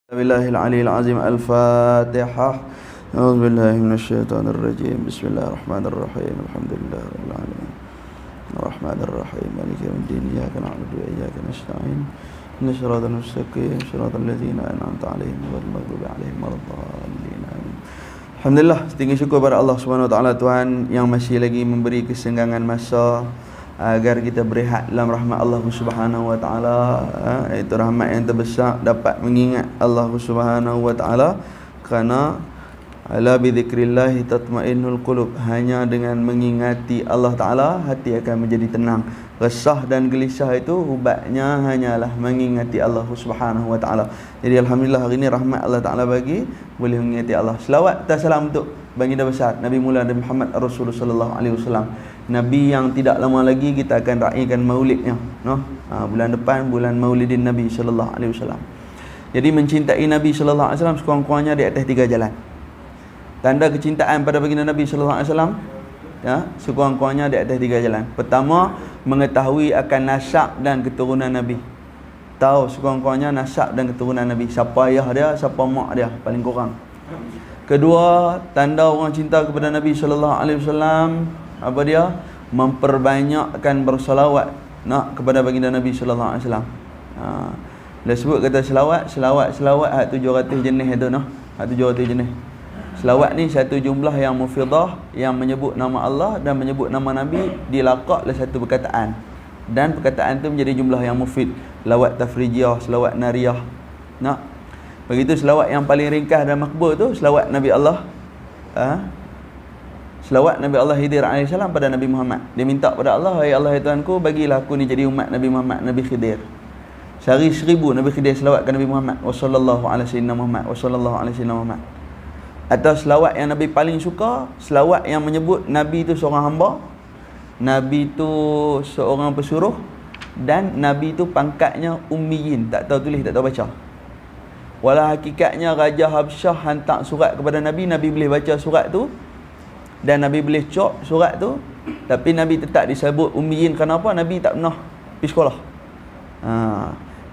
Billahil aliyil azim. Al-Fatihah. A'udzu billahi minasyaitonir rajim. Bismillahirrahmanirrahim. Alhamdulillahirabbil alamin. Arrahmanir rahim. Maliki yaumiddin. Iyyaka na'budu wa iyyaka nasta'in. Ihdinas siratal mustaqim. Siratal ladzina an'amta 'alaihim ghairil maghdubi 'alaihim waladdallin. Amin. Alhamdulillah, tinggi syukur pada Allah Subhanahu wa taala, Tuhan yang masih lagi memberi kesenggangan masa agar kita berehat dalam rahmat Allah Subhanahu wa taala, iaitu rahmat yang terbesar dapat mengingat Allah Subhanahu wa taala, kerana ala bi dzikrillah tatmainnul qulub, hanya dengan mengingati Allah taala hati akan menjadi tenang. Resah dan gelisah itu ubatnya hanyalah mengingati Allah Subhanahu wa taala. Jadi alhamdulillah hari ini rahmat Allah taala bagi boleh mengingati Allah. Selawat dan salam untuk baginda besar Nabi Mula Nabi Muhammad Rasulullah sallallahu alaihi wasallam, Nabi yang tidak lama lagi kita akan raikan maulidnya, bulan depan, bulan Maulidin Nabi sallallahu alaihi wasallam. Jadi mencintai Nabi sallallahu alaihi wasallam sekurang-kurangnya di atas 3 jalan. Tanda kecintaan pada baginda Nabi sallallahu alaihi wasallam, sekurang-kurangnya di atas 3 jalan. Pertama, mengetahui akan nasab dan keturunan Nabi. Tahu sekurang-kurangnya nasab dan keturunan Nabi, siapa ayah dia, siapa mak dia, paling kurang. Kedua, tanda orang cinta kepada Nabi sallallahu alaihi wasallam, apa dia? Memperbanyakkan bersalawat kepada baginda Nabi sallallahu alaihi wasallam. Dia sebut kata selawat 700 jenis itu, 700 jenis. Selawat ni satu jumlah yang mufidah, yang menyebut nama Allah dan menyebut nama Nabi dilaqak oleh satu perkataan, dan perkataan itu menjadi jumlah yang mufid. Selawat tafrijiyah, selawat nariyah. Begitu selawat yang paling ringkas dan makbul tu selawat Nabi Allah, selawat Nabi Allah Khidir AS pada Nabi Muhammad. Dia minta pada Allah, "Hai Allah, ya Tuhanku, bagilah aku ni jadi umat Nabi Muhammad, Nabi Khidir." Sehari 1000 Nabi Khidir selawatkan Nabi Muhammad, wa sallallahu ala sayyidina Muhammad, wa sallallahu ala sayyidina Muhammad. Atau selawat yang Nabi paling suka, selawat yang menyebut Nabi itu seorang hamba, Nabi itu seorang pesuruh, dan Nabi itu pangkatnya ummiyin, tak tahu tulis, tak tahu baca. Walau hakikatnya Raja Habsyah hantar surat kepada Nabi, Nabi boleh baca surat tu dan Nabi boleh cop surat tu, tapi Nabi tetap disebut ummiyin. Kenapa? Nabi tak pernah pergi sekolah.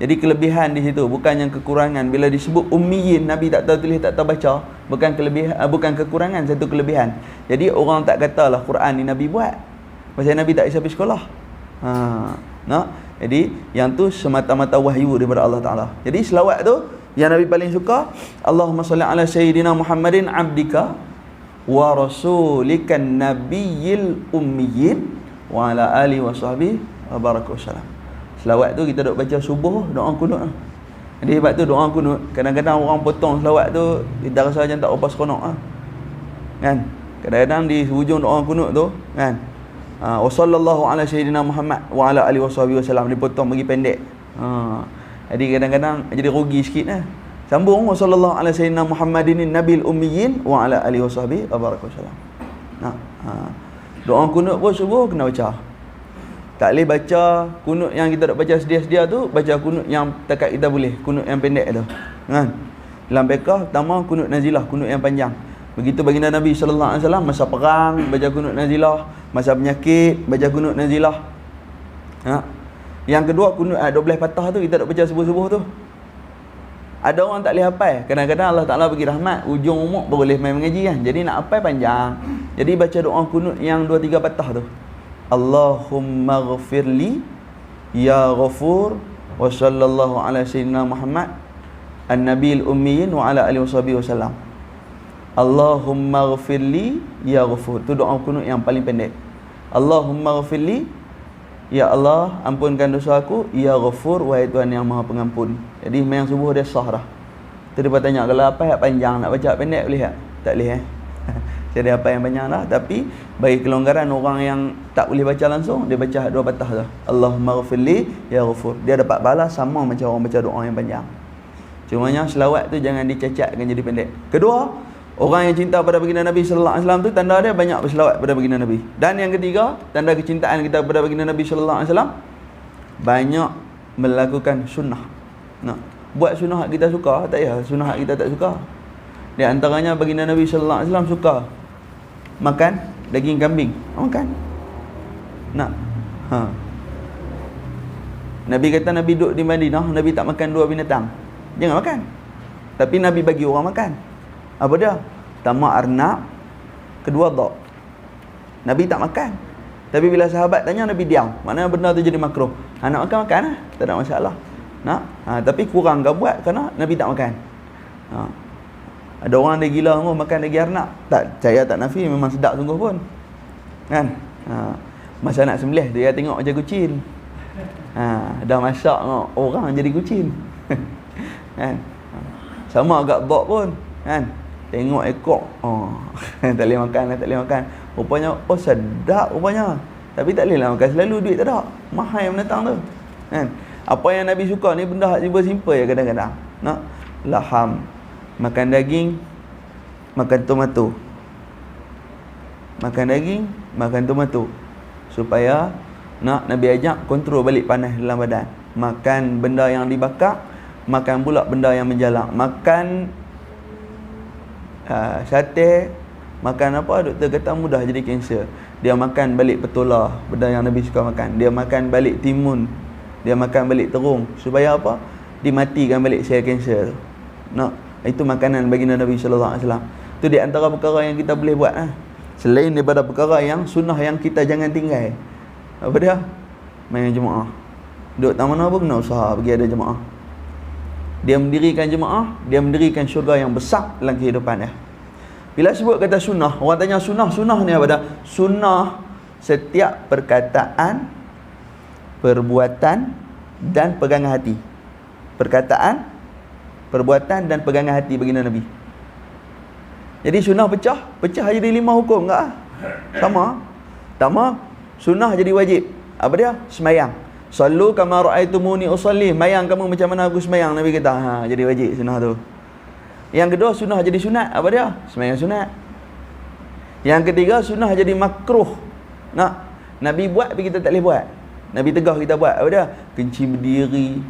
Jadi kelebihan di situ, bukan yang kekurangan. Bila disebut ummiyin, Nabi tak tahu tulis, tak tahu baca, bukan kelebihan, bukan kekurangan, satu kelebihan. Jadi orang tak katalah Quran ni Nabi buat, pasal Nabi tak isap pergi sekolah. Jadi yang tu semata-mata wahyu daripada Allah Taala. Jadi selawat tu yang Nabi paling suka, Allahumma salli ala sayyidina Muhammadin abdika wa rasulikan nabiyil ummiyin wa ala alihi wa sahbihi wa baraka wasallam. Selawat tu kita duk baca subuh, doa kunut. Jadi sebab tu doa kunut, kadang-kadang orang potong selawat tu kita rasa macam tak apa seronok kan. Kadang-kadang di hujung doa kunut tu kan, wa sallallahu ala sayyidina Muhammad wa ala alihi wa sahbihi wasallam, dipotong bagi pendek. Jadi kadang-kadang jadi rugi sikit lah. Sambung, wa sallallahu ala sayyidina Muhammadin nabil ummiyin wa ala alihi wa sahbihi wa baraka wasallam. Doa kunut pun subuh kena baca. Tak boleh baca kunut yang kita nak baca sedia-sedia tu, baca kunut yang takat kita boleh, kunut yang pendek tu kan. Dalam fiqh pertama kunut nazilah, kunut yang panjang. Begitu baginda Nabi sallallahu alaihi wasallam masa perang baca kunut nazilah, masa penyakit baca kunut nazilah. Yang kedua kunut 12 patah tu kita nak baca subuh-subuh tu. Ada orang tak boleh hafal. Kadang-kadang Allah Taala bagi rahmat, ujung umur boleh main mengaji kan. Jadi nak hafal panjang. Jadi baca doa kunut yang 2-3 patah tu. Allahumma ghafirli ya ghafur wa sallallahu ala sayyidina Muhammad an-nabiyil ummiyin wa ala alihi washabihi wasallam. Allahumma ghafirli ya ghafur. Tu doa kunut yang paling pendek. Allahumma ghafirli, ya Allah ampunkan dosa aku, ya ghafur, wahai Tuhan yang Maha Pengampun. Jadi memang subuh dia sah dah. Tu dia tanya, kalau apa yang panjang nak baca pendek boleh tak? Tak boleh Jadi apa yang banyak lah. Tapi bagi kelonggaran orang yang tak boleh baca langsung, dia baca 2 patah dah. Allahumma ghafirli ya ghafur. Dia dapat balas sama macam orang baca doa yang panjang. Cumanya selawat tu jangan dicacatkan jadi pendek. Kedua, orang yang cinta pada baginda Nabi sallallahu alaihi wasallam tu tanda dia banyak berselawat pada baginda Nabi. Dan yang ketiga, tanda kecintaan kita kepada baginda Nabi sallallahu alaihi wasallam, banyak melakukan sunnah. Buat sunnah hak kita suka, tak payah sunnah hak kita tak suka. Di antaranya baginda Nabi sallallahu alaihi wasallam suka makan daging kambing. Makan. Nabi kata Nabi duduk di Madinah, Nabi tak makan 2 binatang. Jangan makan. Tapi Nabi bagi orang makan. Apa dia? Pertama arnab, kedua dha. Nabi tak makan. Tapi bila sahabat tanya, Nabi diam. Maknanya benda tu jadi makruh. Nak makan lah, tak ada masalah. Tapi kurang ke buat kerana Nabi tak makan. Ada orang dia gila makan daging arnab. Tak, saya tak nafi, memang sedap sungguh pun. Kan? Masa nak sembelih dia tengok macam kucing. Dah masak orang jadi kucing. Kan? Sama agak dha pun, kan? Tengok ekor. Tak boleh makan, tak boleh makan. Rupanya sedap rupanya. Tapi tak boleh lah makan selalu, duit tak ada. Mahal yang mendatang tu. Kan? Apa yang Nabi suka ni benda simple ya kadang-kadang. Laham, makan daging, makan tomato. Makan daging, makan tomato. Supaya Nabi ajak kontrol balik panas dalam badan. Makan benda yang dibakar, makan pula benda yang menjalak. Makan sate, makan apa, doktor kata mudah jadi kanser. Dia makan balik petola, benda yang Nabi suka makan. Dia makan balik timun, dia makan balik terung. Supaya apa? Dimatikan balik sel kanser. Itu makanan baginda Nabi sallallahu alaihi wasallam. Itu di antara perkara yang kita boleh buat. Selain daripada perkara yang sunnah yang kita jangan tinggal. Apa dia? Main jemaah. Duduk tak mana pun kena usaha pergi ada jemaah. Dia mendirikan jemaah, dia mendirikan syurga yang besar dalam kehidupan dia. Bila sebut kata sunnah, orang tanya sunnah ni apa dah? Sunnah setiap perkataan, perbuatan dan pegangan hati. Perkataan, perbuatan dan pegangan hati baginda Nabi. Jadi sunnah pecah jadi 5 hukum enggak? Sama. Sunnah jadi wajib. Apa dia? Semayang. Sallu kama ra'aitumuni usalli. Mayang kamu macam mana aku semayang, Nabi kata. Jadi wajib sunnah tu. Yang kedua, sunnah jadi sunat. Apa dia? Semayang sunat. Yang ketiga, sunnah jadi makruh. Nabi buat tapi kita tak boleh buat. Nabi tegah kita buat. Apa dia? Kencing berdiri,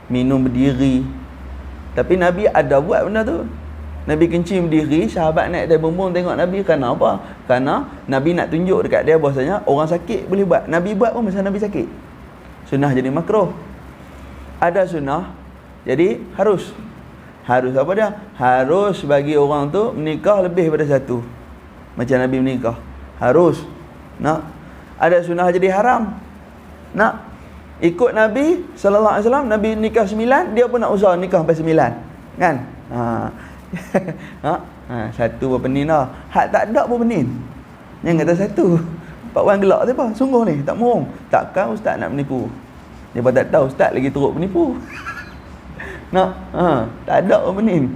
minum berdiri. Tapi Nabi ada buat benda tu. Nabi kencing berdiri, sahabat naik dari bumbung tengok Nabi. Kerana apa? Kerana Nabi nak tunjuk dekat dia bahasanya orang sakit boleh buat. Nabi buat pun masa Nabi sakit. Sunnah jadi makruh. Ada sunnah jadi harus apa dia? Harus bagi orang tu menikah lebih daripada satu. Macam Nabi menikah. Harus. Ada sunnah jadi haram. Ikut Nabi sallallahu alaihi wasallam, Nabi nikah 9, dia pun nak usaha nikah sampai 9. Kan? Satu berpenin dah. Hak tak ada berpenin. Yang kata satu. Pak Wan gelak tu apa? Sungguh ni, tak mohong. Takkan ustaz nak menipu. Dia pun tak tahu ustaz lagi teruk penipu. Tak ada berpenin.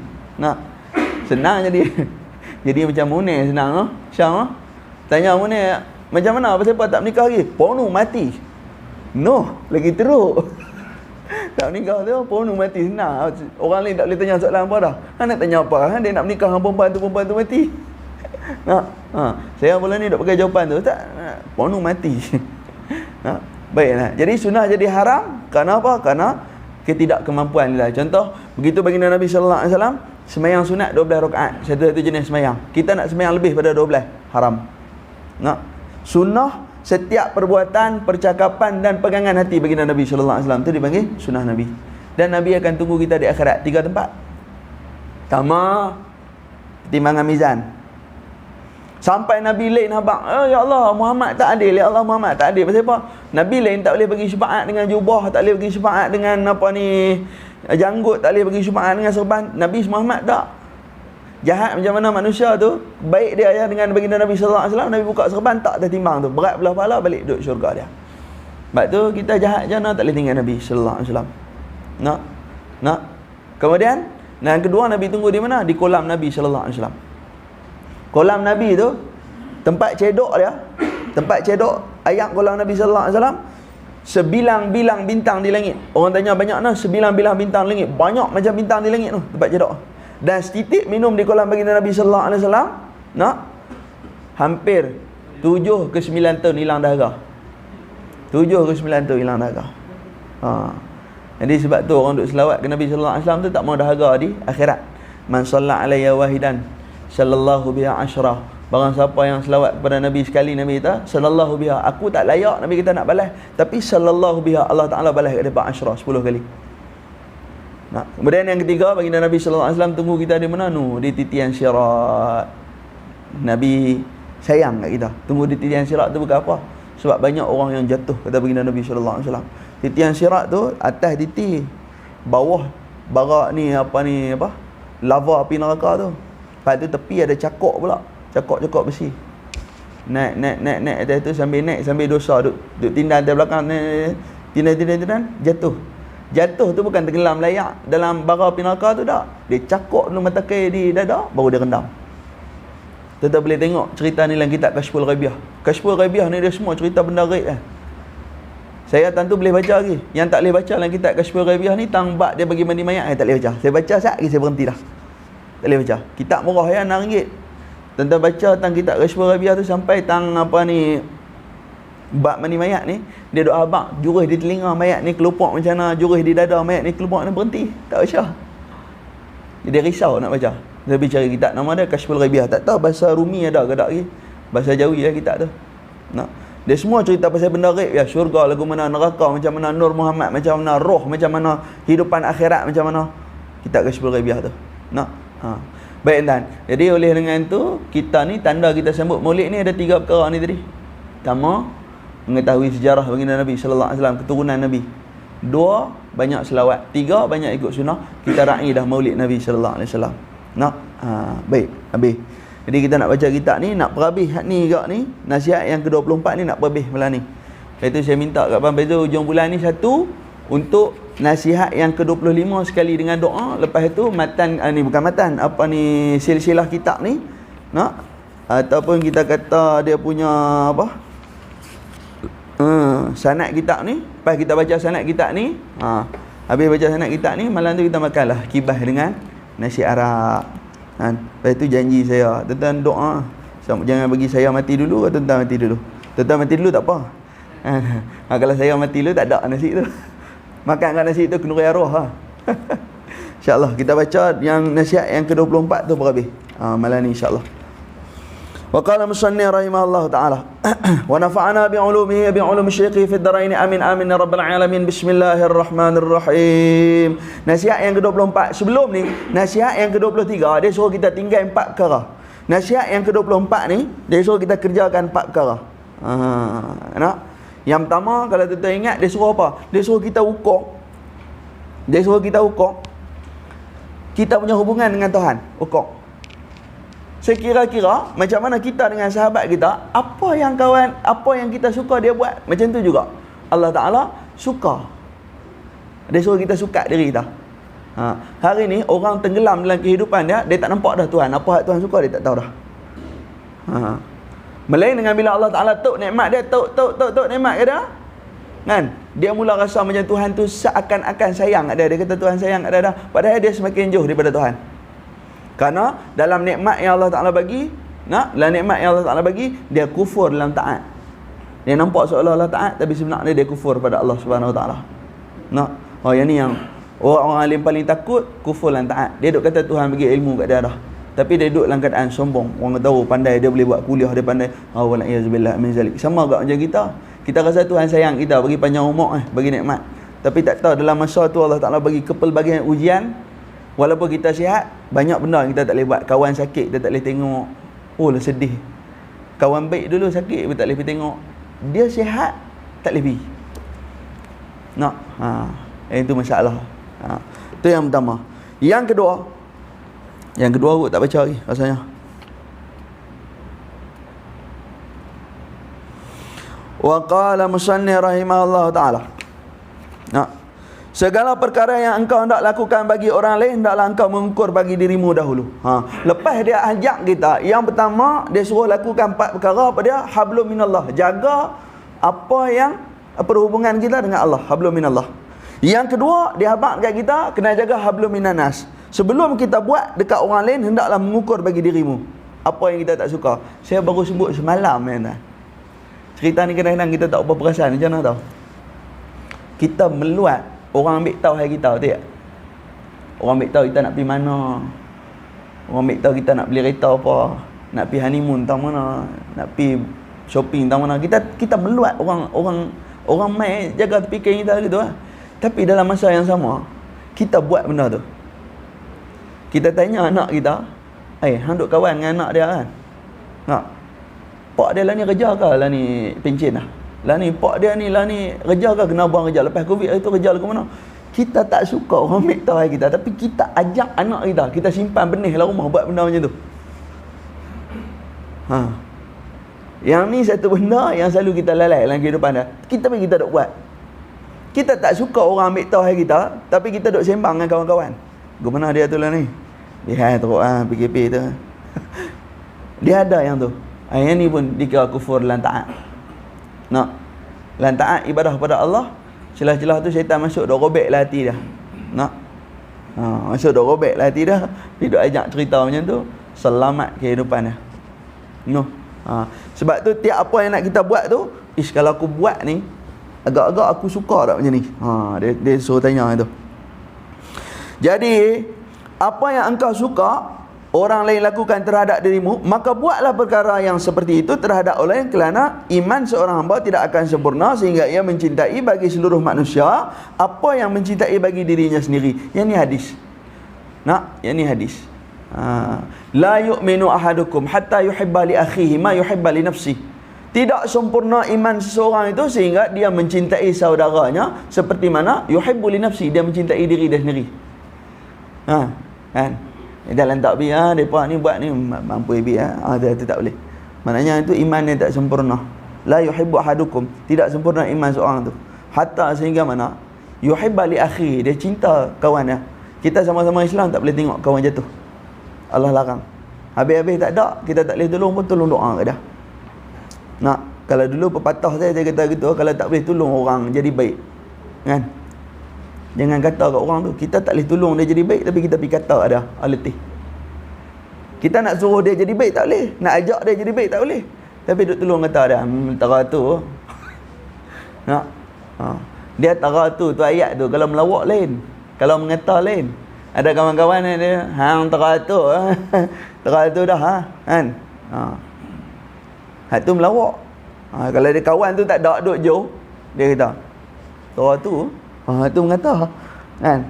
Senang jadi. Jadi macam Munir senang Syam tanya Munir, macam mana pasal apa tak menikah lagi? Porno mati. Lagi teruk. Tak menikah tu porno mati senang. Orang lain tak boleh tanya soalan apa dah. Nak tanya apa? Dia nak menikah dengan perempuan tu mati. Saya mula ni duk pakai jawapan tu. Tak, porno mati. Baiklah. Jadi sunnah jadi haram kerana apa? Kerana ketidakkemampuan lah. Contoh, begitu baginda Nabi sallallahu alaihi wasallam sembahyang sunat 12 rakaat. Satu jenis sembahyang. Kita nak sembahyang lebih pada 12, haram. Sunnah setiap perbuatan, percakapan dan pegangan hati baginda Nabi sallallahu alaihi wasallam itu dipanggil sunnah Nabi. Dan Nabi akan tunggu kita di akhirat 3 tempat. Pertama, timbangan mizan. Sampai Nabi lain habaq, ya Allah Muhammad tak adil, ya Allah Muhammad tak adil. Pasal apa? Nabi lain tak boleh bagi syafaat dengan jubah, tak boleh bagi syafaat dengan janggut, tak boleh bagi syafaat dengan serban. Nabi Muhammad tak. Jahat macam mana manusia tu, baik dia ya dengan baginda Nabi sallallahu alaihi wasallam, Nabi buka serban tak tertimbang tu, berat belah pahala balik duduk syurga dia. Sebab tu kita jahat je tak boleh tinggal Nabi sallallahu alaihi wasallam. Kemudian yang kedua, Nabi tunggu di mana? Di kolam Nabi sallallahu alaihi wasallam. Kolam Nabi tu tempat cedok dia, tempat cedok ayat kolam Nabi sallallahu alaihi wasallam, sebilang-bilang bintang di langit. Orang tanya banyak nah, sebilang-bilang bintang di langit. Banyak macam bintang di langit tu tempat cedok. Dan setitik minum di kolam baginda Nabi sallallahu alaihi wasallam, hampir 7 ke 9 tahun hilang dahaga. 7 ke 9 tahun hilang dahaga. Jadi sebab tu orang duk selawat ke Nabi sallallahu alaihi wasallam tu tak mau dahaga di akhirat. Man shalla alayya wahidan sallallahu biha asyra. Barang siapa yang selawat kepada Nabi sekali, Nabi kata sallallahu biha, aku tak layak Nabi kita nak balas, tapi sallallahu biha Allah Taala balas kat depa asyra 10 kali. Nah, kemudian yang ketiga, baginda Nabi sallallahu alaihi wasallam tunggu kita di mana nu? Di titian Sirat. Nabi sayang kat kita. Tunggu di titian Sirat tu bukan apa? Sebab banyak orang yang jatuh, kata baginda Nabi sallallahu alaihi wasallam. Titian Sirat tu atas titi, bawah barak ni apa lava api neraka tu. Lepas tu tepi ada cakok pula, cakok besi. Naik atas tu sambil dosa duk tindan atas belakang, tindan jatuh tu bukan tenggelam layak dalam bara api neraka tu tak. Dia cakok dulu mata kaki di dada, baru dia rendam. Kita boleh tengok cerita ni dalam kitab Kashful Ghaibiyah. Kashful Ghaibiyah ni dia semua cerita benda gaib . Saya tentu boleh baca lagi. Yang tak boleh baca dalam kitab Kashful Ghaibiyah ni tang bab dia bagi mandi mayat, saya tak boleh baca. Saya baca sat lagi saya berhenti dah. Tak boleh baca. Kitab murah ya RM6. Tentang baca tentang kitab Kashful Ghaibiyah tu sampai tang bab mandi mayat ni, dia doa abang, jurus di telinga mayat ni kelupak macam mana, jurus di dada mayat ni kelupak ni, berhenti, tak baca. Dia risau nak baca. Dia bicara kitab nama dia Kashful Ghaibiyah. Tak tahu bahasa Rumi ada ke tak lagi. Bahasa Jawi lah kitab tu. Nah, dia semua cerita pasal benda gaib ya, syurga lagu mana, neraka macam mana, Nur Muhammad macam mana, roh macam mana, hidupan akhirat macam mana. Kitab Kashful Ghaibiyah tu. Nah, baik tuan. Jadi oleh dengan tu, kita ni tanda kita sambut Maulid ni ada 3 perkara ni tadi. Pertama, mengetahui sejarah baginda Nabi sallallahu alaihi wasallam, keturunan Nabi. 2, banyak selawat. 3, banyak ikut sunnah. Kita raih dah Maulid Nabi sallallahu alaihi wasallam. Nak? Baik, habis. Jadi kita nak baca kitab ni, nak perhabis ni gak ni, nasihat yang ke-24 ni nak perhabis malam ni. Lepas tu saya minta kat Abang Bezo hujung bulan ni satu untuk nasihat yang ke-25 sekali dengan doa. Lepas tu matan ni bukan matan, silsilah kitab ni. Nak? Ataupun kita kata dia punya sanad kitab ni. Lepas kita baca sanad kitab ni, habis baca sanad kitab ni, malam tu kita makanlah kibas dengan nasi Arab. Lepas tu janji saya, tuan-tuan doa, jangan bagi saya mati dulu, tuan-tuan mati dulu. Tuan-tuan mati dulu tak apa. Kalau saya mati dulu tak ada nasi tu. Makan kat nasi tu kena raya roh . InsyaAllah kita baca yang nasihat yang ke-24 tu berhabis malam ni insyaAllah. وقال مصنف رحمه الله تعالى ونفعنا بعلومه بعلوم الشيخ في الدارين amin amin ya rabbal alamin. Bismillahirrahmanirrahim. Nasihat yang ke-24. Sebelum ni nasihat yang ke-23 dia suruh kita tinggal 4 perkara. Nasihat yang ke-24 ni dia suruh kita kerjakan 4 perkara. Nak? Yang pertama, kalau tuan-tuan ingat, dia suruh apa? Dia suruh kita ukur. Kita punya hubungan dengan Tuhan. Ukur. Sekira-kira macam mana kita dengan sahabat kita, apa yang kita suka dia buat, macam tu juga Allah Ta'ala suka. Dia suruh kita suka diri kita. Hari ni orang tenggelam dalam kehidupan dia tak nampak dah Tuhan. Apa Tuhan suka dia tak tahu dah. Melain dengan bila Allah Ta'ala tok nikmat dia, tok nikmat ke dia, kan? Dia mula rasa macam Tuhan tu seakan-akan sayang kat dia. Dia kata Tuhan sayang kat dia dah, padahal dia semakin jauh daripada Tuhan. Karena dalam nikmat yang Allah Ta'ala bagi, dia kufur dalam taat. Dia nampak seolah-olah taat, tapi sebenarnya dia kufur pada Allah Subhanahu Wa Ta'ala. Yang ni yang orang alim paling takut, kufur dalam taat. Dia duk kata Tuhan bagi ilmu kat dia dah, tapi dia duduk dalam keadaan sombong. Orang tahu pandai, dia boleh buat kuliah, dia pandai. Wa'alaikumsalam min zalik. Sama agak macam kita. Kita rasa Tuhan sayang kita, bagi panjang umur, bagi nikmat. Tapi tak tahu dalam masa tu Allah Ta'ala bagi kepelbagaian ujian. Walaupun kita sihat, banyak benda yang kita tak boleh buat. Kawan sakit, kita tak boleh tengok. Lah sedih. Kawan baik dulu sakit, kita tak boleh pergi tengok. Dia sihat, tak boleh pergi. Itu masalah. Itu yang pertama. Yang kedua aku tak baca lagi rasanya. Wa qala musannif rahimahullah ta'ala. Segala perkara yang engkau hendak lakukan bagi orang lain, hendaklah engkau mengukur bagi dirimu dahulu. Lepas dia ajak kita, yang pertama dia suruh lakukan 4 perkara. Apa dia? Hablum minallah. Jaga apa yang perhubungan kita dengan Allah. Hablum minallah. Yang kedua, dia habaq dekat kita kena jaga hablum minanas. Sebelum kita buat dekat orang lain, hendaklah mengukur bagi dirimu apa yang kita tak suka. Saya baru sebut semalam cerita ni, kadang-kadang kita tak apa perasan macam mana tahu. Kita meluat, orang ambil tahu hari kita, betul tak? Orang ambil tahu kita nak pergi mana. Orang ambil tahu kita nak beli kereta apa, nak pergi honeymoon tang mana, nak pergi shopping tang mana. Kita meluat orang mai jaga terfikir kita gitu . Tapi dalam masa yang sama, kita buat benda tu. Kita tanya anak kita, hang duk kawan dengan anak dia kan? Nak? Pak dia lah ni kerja ke? Lah ni pencen lah. Lah ni pak dia ni lah ni kerja ke? Kena buang kerja. Lepas Covid itu kerja ke mana? Kita tak suka orang ambil tahu kita, tapi kita ajak anak kita, kita simpan benih dalam rumah buat benda macam tu. Yang ni satu benda yang selalu kita lalai dalam kehidupan dah. Kita duk buat. Kita tak suka orang ambil tahu kita, tapi kita duk sembang dengan kawan-kawan. Gimana dia tu lah ni? Dia teruk PKP tu. Dia ada yang tu. Yang ni pun dikira kufur lan taat. Nak? Lan taat ibadah pada Allah, celah-celah tu syaitan masuk dah robek lah hati dah. Nak? Masuk dah robek lah hati dah. Dia duk ajak cerita macam tu, selamat kehidupan dia. No. Sebab tu tiap apa yang nak kita buat tu, kalau aku buat ni agak-agak aku suka tak macam ni. Dia suruh tanya itu. Jadi apa yang engkau suka orang lain lakukan terhadap dirimu, maka buatlah perkara yang seperti itu terhadap orang lain, kerana iman seorang hamba tidak akan sempurna sehingga ia mencintai bagi seluruh manusia apa yang mencintai bagi dirinya sendiri. Yang ni hadis. Yang ni hadis. La yu'minu ahadukum hatta yuhibba li akhihi ma yuhibba li nafsihi. Tidak sempurna iman seseorang itu sehingga dia mencintai saudaranya seperti mana yuhibbu li nafsihi, dia mencintai diri dia sendiri. Kan? Dalam takbir depa ni buat ni mampu ibik itu tak boleh. Maknanya itu iman yang tak sempurna. La yuhibbu ahadukum, tidak sempurna iman seorang tu hatta sehingga mana yuhibba li akhihi, dia cinta kawan dia. Kita sama-sama Islam tak boleh tengok kawan jatuh, Allah larang. Habis-habis tak ada, kita tak boleh tolong pun tolong doa ke dah. Kalau dulu pepatah saya kata gitu, kalau tak boleh tolong orang jadi baik, kan? Jangan kata kat orang tu, kita tak boleh tolong dia jadi baik, tapi kita pergi kata ada letih. Kita nak suruh dia jadi baik tak boleh, nak ajak dia jadi baik tak boleh, tapi duk tolong kata dia tara tu. Dia tara tu ayat tu kalau melawak lain, kalau mengata lain. Ada kawan-kawan dia, hang teratur teratur dah kan. Hak tu melawak. Kalau dia kawan tu tak ada duduk jauh, dia kata teratur. Tu mengata kan.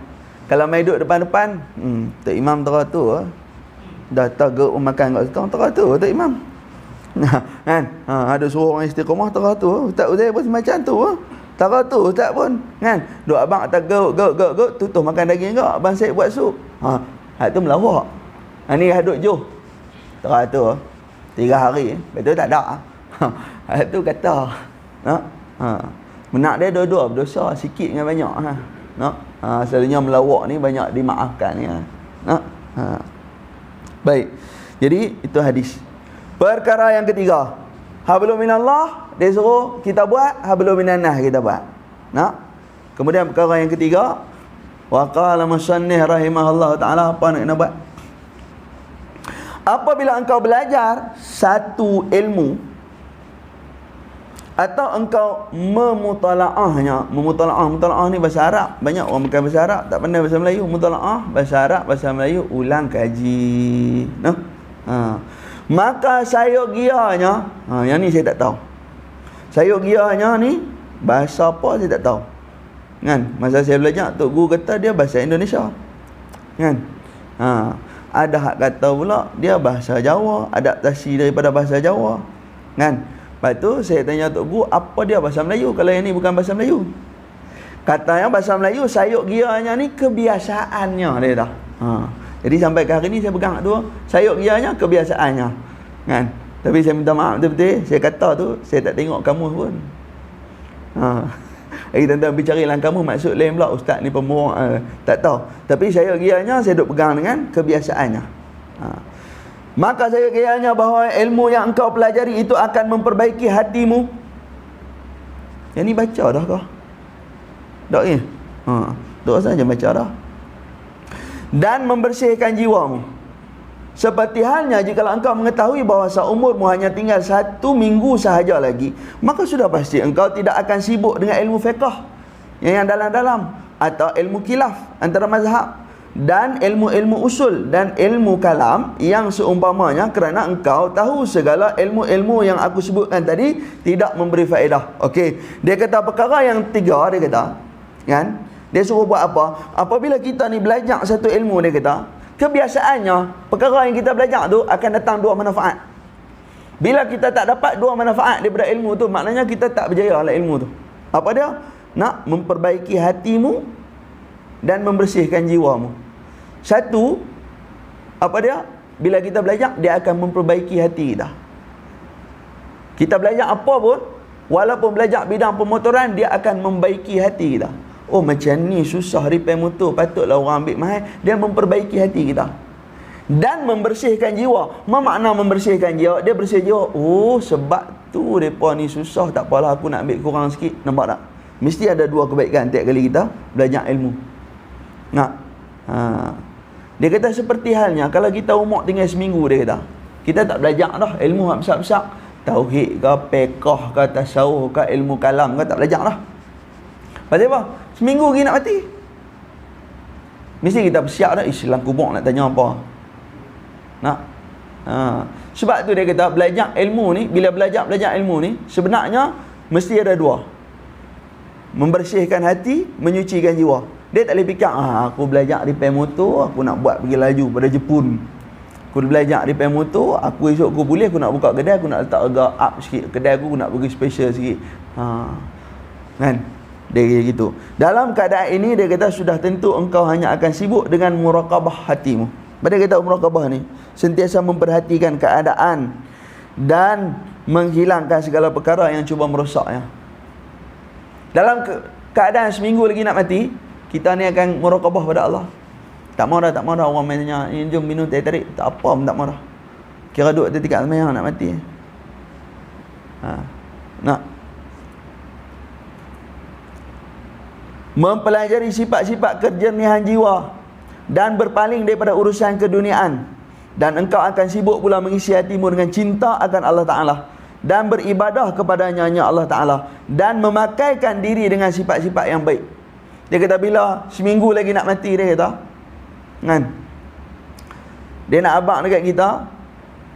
Kalau mai duduk depan-depan, Tok Imam teratur dah tajuk makan kat situ teratur Tok Imam. Kan. Ada suruh orang istiqamah teratur. Tak usah pun semacam tu. Teratur tak pun kan. Duk abang atas gauk tutup makan daging kau, abang Syed buat sup. Hak tu melawak. Ni duduk jauh. Teratur 3 hari, betul tak ada. Hak tu kata menak dia dua-dua berdosa, sikit dengan banyak selalunya melawak ni banyak dimaafkan ni. Baik. Jadi itu hadis. Perkara yang ketiga, hablum minallah, dia suruh kita buat, hablum minannah kita buat. Kemudian perkara yang ketiga, wa qala musannif rahimahullah taala, apa nak buat? Apabila engkau belajar satu ilmu atau engkau memutalaahnya, mutalaah ni bahasa Arab, banyak orang bukan bahasa Arab tak pandai bahasa Melayu. Mutalaah bahasa Arab, bahasa Melayu ulang kaji. Maka sayogianya, yang ni saya tak tahu. Sayogianya ni bahasa apa saya tak tahu. Kan? Masa saya belajar, Tok Guru kata dia bahasa Indonesia. Kan? Ada hak kata pula dia bahasa Jawa, adaptasi daripada bahasa Jawa. Kan? Lepas tu saya tanya Tok Guru, apa dia bahasa Melayu kalau yang ni bukan bahasa Melayu? Katanya bahasa Melayu sayuk gianya ni kebiasaannya dia dah. Jadi sampai ke hari ni saya pegang tu, sayuk gianya kebiasaannya. Kan? Tapi saya minta maaf betul-betul, saya kata tu saya tak tengok kamu pun. Lagi tuan-tuan bicara dengan kamu maksud lain pula, ustaz ni pembohong, tak tahu. Tapi sayuk gianya saya duk pegang dengan kebiasaannya. Maka saya kiranya bahawa ilmu yang engkau pelajari itu akan memperbaiki hatimu. Yang ni baca dah kau? Tak ni? Tak saja baca dah. Dan membersihkan jiwamu. Seperti halnya jika engkau mengetahui bahawa seumurmu hanya tinggal 1 minggu sahaja lagi, maka sudah pasti engkau tidak akan sibuk dengan ilmu fiqh yang dalam-dalam, atau ilmu khilaf antara mazhab, dan ilmu-ilmu usul dan ilmu kalam yang seumpamanya, kerana engkau tahu segala ilmu-ilmu yang aku sebutkan tadi tidak memberi faedah. Okey, dia kata perkara yang tiga, dia kata kan, Dia suruh buat apa? Apabila kita ni belajar satu ilmu, dia kata, kebiasaannya perkara yang kita belajar tu akan datang dua manfaat. Bila kita tak dapat dua manfaat daripada ilmu tu, maknanya kita tak berjaya dalam ilmu tu. Apa dia? Nak memperbaiki hatimu dan membersihkan jiwamu. Satu, apa dia? Bila kita belajar, dia akan memperbaiki hati kita. Kita belajar apa pun, walaupun belajar bidang pemotoran, dia akan membaiki hati kita. Oh, macam ni susah repair motor, patutlah orang ambil mahal. Dia memperbaiki hati kita dan membersihkan jiwa. Apa makna membersihkan jiwa? Dia bersih jiwa. Oh, sebab tu mereka ni susah, tak apalah aku nak ambil kurang sikit. Nampak tak? Mesti ada dua kebaikan tiap kali kita belajar ilmu. Nak? Dia kata seperti halnya kalau kita umur tinggal seminggu, dia kata kita tak belajar dah ilmu yang besar-besar, tauhid ke, fiqh ke, tasawuf ke, ilmu kalam ke, tak belajar dah. Pasal apa? Seminggu lagi nak mati. Mesti kita bersiap dah, Islam kubur nak tanya apa. Nak? Sebab tu dia kata belajar ilmu ni, bila belajar ilmu ni, sebenarnya mesti ada dua. Membersihkan hati, menyucikan jiwa. Dia tak boleh fikir, aku belajar repair motor, aku nak buat pergi laju pada Jepun. Aku belajar repair motor, aku esok aku boleh, aku nak buka kedai, aku nak letak harga up sikit. Kedai aku nak bagi special sikit. Kan? Dia kata gitu. Dalam keadaan ini, dia kata sudah tentu engkau hanya akan sibuk dengan muraqabah hatimu. Pada kata muraqabah ni, sentiasa memperhatikan keadaan dan menghilangkan segala perkara yang cuba merosaknya. Dalam keadaan seminggu lagi nak mati, kita ni akan muraqabah pada Allah. Tak marah orang main tanya, jom minum teh tarik, tak apa pun tak marah. Kira duduk atas tingkat semayang nak mati. Nak mempelajari sifat-sifat kejernihan jiwa dan berpaling daripada urusan keduniaan, dan engkau akan sibuk pula mengisi hatimu dengan cinta akan Allah Ta'ala dan beribadah kepadanya Allah Ta'ala dan memakaikan diri dengan sifat-sifat yang baik. Dia kata bila seminggu lagi nak mati, dia kata kan, dia nak abang dekat kita,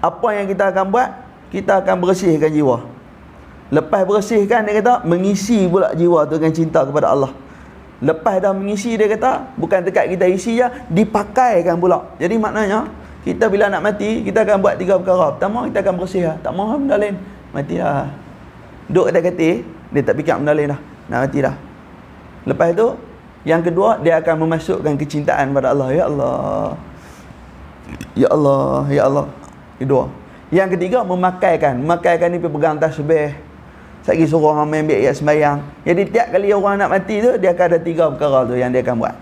apa yang kita akan buat, kita akan bersihkan jiwa. Lepas bersihkan, dia kata mengisi pula jiwa tu dengan cinta kepada Allah. Lepas dah mengisi, dia kata bukan dekat kita isi je, dipakaikan pula. Jadi maknanya kita bila nak mati, kita akan buat tiga perkara. Pertama, kita akan bersih lah. Tak mahu benda lain, mati dah. Duduk atas katil, dia tak fikir benda lain dah, nak mati dah. Lepas tu, yang kedua, dia akan memasukkan kecintaan pada Allah. Ya Allah, ya Allah, ya Allah. Kedua. Yang ketiga, memakaikan ni pergi pegang tasbih. Sekali suruh orang ambil ayat sembahyang. Jadi tiap kali orang nak mati tu, dia akan ada tiga perkara tu yang dia akan buat.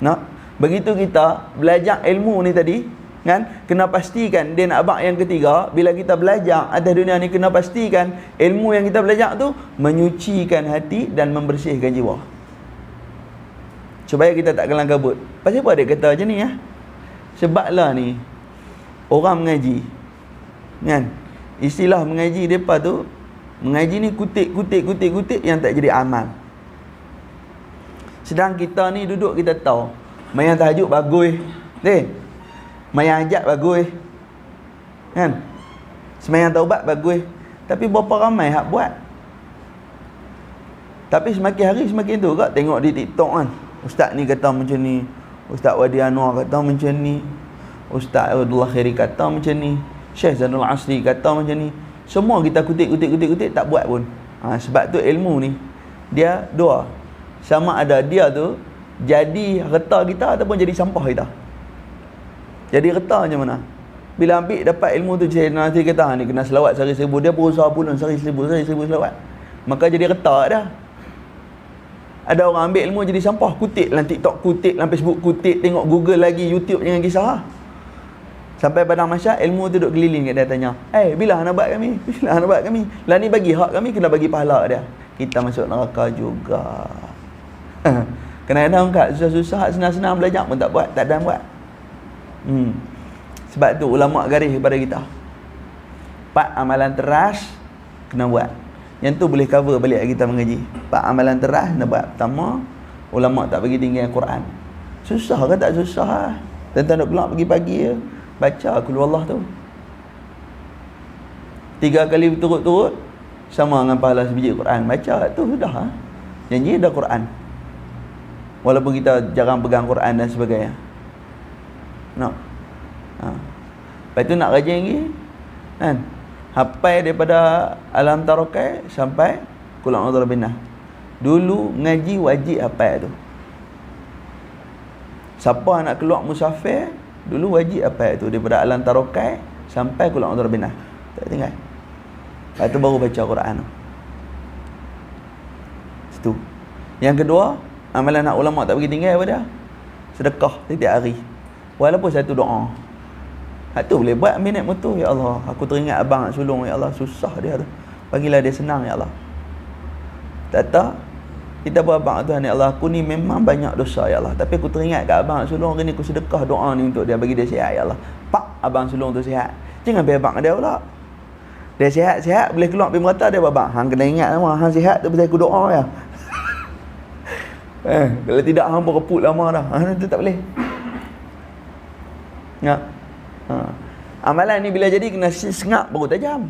Nah, begitu kita belajar ilmu ni tadi, kan, kena pastikan dia nak abang yang ketiga. Bila kita belajar atas dunia ni, kena pastikan ilmu yang kita belajar tu menyucikan hati dan membersihkan jiwa, supaya kita tak kelang kabut. Pasal apa dia kata macam ni ya? Sebablah ni orang mengaji, kan, istilah mengaji depa tu, mengaji ni kutip yang tak jadi amal. Sedang kita ni duduk, kita tahu mayang tahajud bagus, mayang hajat bagus, kan, sembahyang taubat bagus, tapi berapa ramai hak buat? Tapi semakin hari semakin tu kak tengok di TikTok kan, ustaz ni kata macam ni, Ustaz Wadi Anwar kata macam ni, Ustaz Abdullah Khairi kata macam ni, Syekh Zainul Asri kata macam ni. Semua kita kutip tak buat pun. Sebab tu ilmu ni dia dua. Sama ada dia tu jadi reta kita ataupun jadi sampah kita. Jadi reta macam mana? Bila ambil dapat ilmu tu, Syekh nanti kata ni kena selawat sehari 1000, dia berusaha bulan sehari 1000 selawat. Maka jadi reta dah. Ada orang ambil ilmu jadi sampah, kutip dalam TikTok, kutip dalam Facebook, kutip, tengok Google lagi, YouTube, jangan kisah. Sampai pada masa ilmu tu duduk keliling kat dia, tanya, bila nak buat kami? Bila nak buat kami? Lah ni bagi hak kami, kena bagi pahala dia. Kita masuk neraka juga. Kadang-kadang kat susah-susah, senang-senang belajar pun tak buat, tak ada buat. Sebab tu ulama garis kepada kita, 4 amalan teras kena buat. Yang tu boleh cover balik kita mengaji. 4 amalan teras kena buat. Pertama, ulama tak bagi tinggal Quran. Susah ke tak susah? Tentang nak keluar pagi-pagi je, baca Qul Huwallah tu 3 kali berturut-turut, sama dengan pahala sebiji Quran. Baca tu sudah, janji ada Quran. Walaupun kita jarang pegang Quran dan sebagainya. No. Lepas tu nak rajin lagi kan, hafal daripada Alam Tarokai sampai Qul a'udzu birabbin nas. Dulu ngaji wajib hafal tu. Siapa nak keluar musafir, dulu wajib hafal tu daripada Alam Tarokai sampai Qul a'udzu birabbin nas. Tak tinggal. Lepas tu baru baca Quran tu. Situ. Yang kedua, amalan nak ulama tak bagi tinggal apa dia? Sedekah setiap hari. Walaupun satu doa. Hak tu boleh buat ambil naik motor. Ya Allah, aku teringat abang nak sulung. Ya Allah, susah dia tu. Bagilah dia senang, Ya Allah. Tak tahu. Kita buat abang Tuhan, Ya Allah, aku ni memang banyak dosa, Ya Allah. Tapi aku teringat kat abang nak sulung. Hari ni aku sedekah doa ni untuk dia, bagi dia sihat, Ya Allah. Pak, abang sulung tu sihat. Jangan biar abang dia pula. Dia sihat-sihat, boleh keluar pergi merata dia abang. Hang kena ingat nama, hang sihat tu pasal aku doa ya. Kalau tidak hang pun reput lama dah. Itu tak boleh. Ya. Amalan ni bila jadi kena sengap baru tajam.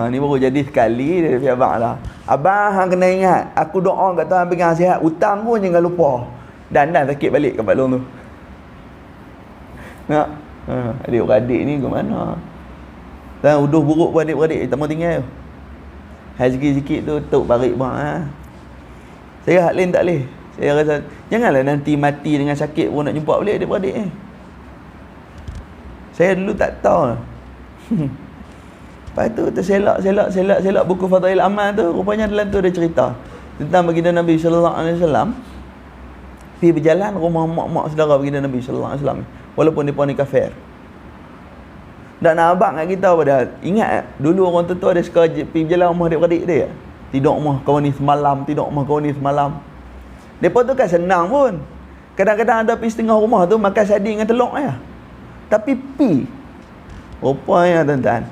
Ni baru jadi sekali dia pihak abang lah. Abang hang kena ingat, aku doa kat Tuhan pegang sihat, hutang pun jangan lupa. Dan sakit balik kat balong tu. Nak. Adik-beradik ni ke mana? Dan uduh buruk pun adik-beradik tak mau tinggal. Hai sikit-sikit tu tok barik bang. Saya hak lain tak boleh. Saya rasa janganlah nanti mati dengan sakit pun nak jumpa balik adik-beradik ni. Saya dulu tak tahu. Lepas tu terselak buku Fadail Amal tu, rupanya dalam tu ada cerita tentang baginda Nabi sallallahu alaihi wasallam pergi berjalan rumah mak-mak saudara baginda Nabi sallallahu alaihi wasallam walaupun depa ni kafir. Dan nak abang kat kita pada ingat dulu orang tu ada suka pergi berjalan rumah adik-beradik dia. Tidur rumah kawan ni semalam, tidur rumah kawan ni semalam. Depa tu kan senang pun. Kadang-kadang ada pergi setengah rumah tu makan sardin dengan telur ya. Tapi pi rupanya tuan-tuan,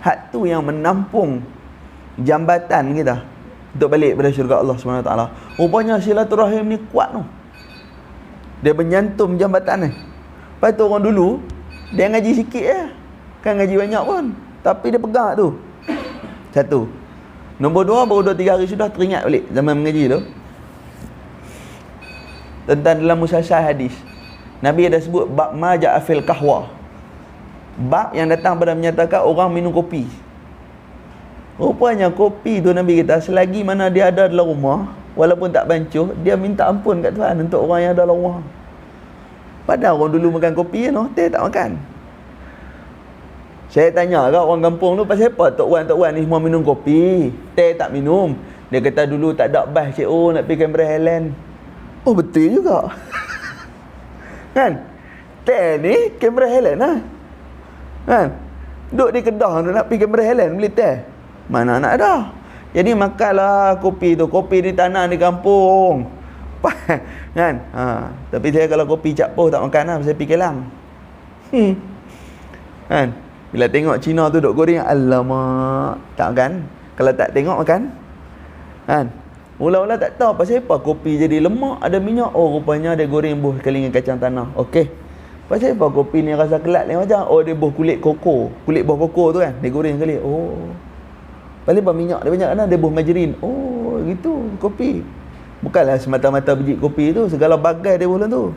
hak tu yang menampung jambatan kita untuk balik pada syurga Allah SWT. Rupanya silaturahim ni kuat tu. Dia menyantum jambatan ni. Lepas tu orang dulu dia ngaji sikit je, kan ngaji banyak pun, tapi dia pegang tu. Satu. Nombor dua, baru 2-3 hari sudah teringat balik zaman mengaji tu tentang dalam musalsal hadis Nabi ada sebut bab ma ja'a fil qahwa, bab yang datang pada menyatakan orang minum kopi. Rupanya kopi tu Nabi kata selagi mana dia ada dalam rumah, walaupun tak bancuh, dia minta ampun kat Tuhan untuk orang yang ada dalam rumah. Padahal orang dulu makan kopi teh tak makan. Saya tanya kat orang kampung tu, pasal apa Tok Wan ni semua minum kopi, teh tak minum. Dia kata dulu tak ada bas cik nak pergi Canberra Highland. Oh betul juga. Kan? Teh ni Canberra Highland lah. Kan? Duduk di Kedah tu nak pergi Canberra Highland beli teh. Mana nak ada. Jadi makanlah kopi tu. Kopi di tanah di kampung. Kan? Tapi saya kalau kopi capoh tak makan lah. Saya pergi Kelang. Kan? Bila tengok Cina tu duk goreng, alamak, tak makan. Kalau tak tengok makan. Kan? Mula-mula tak tahu pasal apa kopi jadi lemak, ada minyak. Oh rupanya dia goreng buah sekali dengan kacang tanah. Okey. Pasal apa kopi ni rasa kelat ni macam? Oh dia buah kulit koko. Kulit buah koko tu kan, dia goreng sekali. Oh. Pasal apa minyak dia banyak kan? Dia buah margarin. Oh gitu kopi. Bukanlah semata-mata biji kopi tu, segala bagai dia buah tu.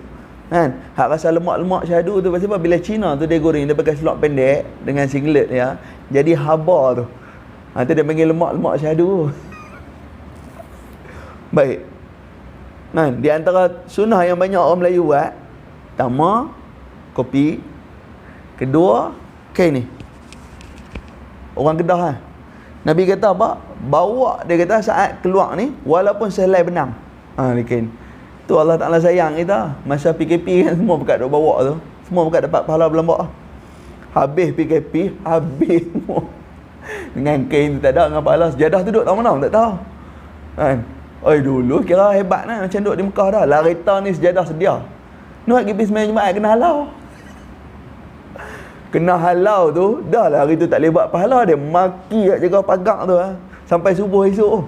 Kan? Hak rasa lemak-lemak syahdu tu pasal apa? Bila Cina tu dia goreng, dia pakai selop pendek dengan singlet ya. Jadi haba tu. Tu dia panggil lemak-lemak syahdu. Baik. Kan? Di antara sunnah yang banyak orang Melayu buat, pertama kopi, kedua ni. Orang Kedah kan. Nabi kata apa? Bawa dia kata saat keluar ni walaupun sehelai benang. Ni kain. Tu Allah Ta'ala sayang kita. Masa PKP kan semua bukat duk bawa tu. Semua bukat dapat pahala berlambak. Habis PKP, habis semua. Dengan kain tu tak ada, dengan pahala sejadah tu duduk tak mana tak tahu. Kan? Oi dulu kira hebat lah macam duduk di Mekah dah. Larita ni sejadah sedia. Nak pergi sembahyang Jumaat kena halau. Kena halau tu, dah lah hari tu tak boleh buat pahala, dia maki kat jaga pagar tu sampai subuh esok.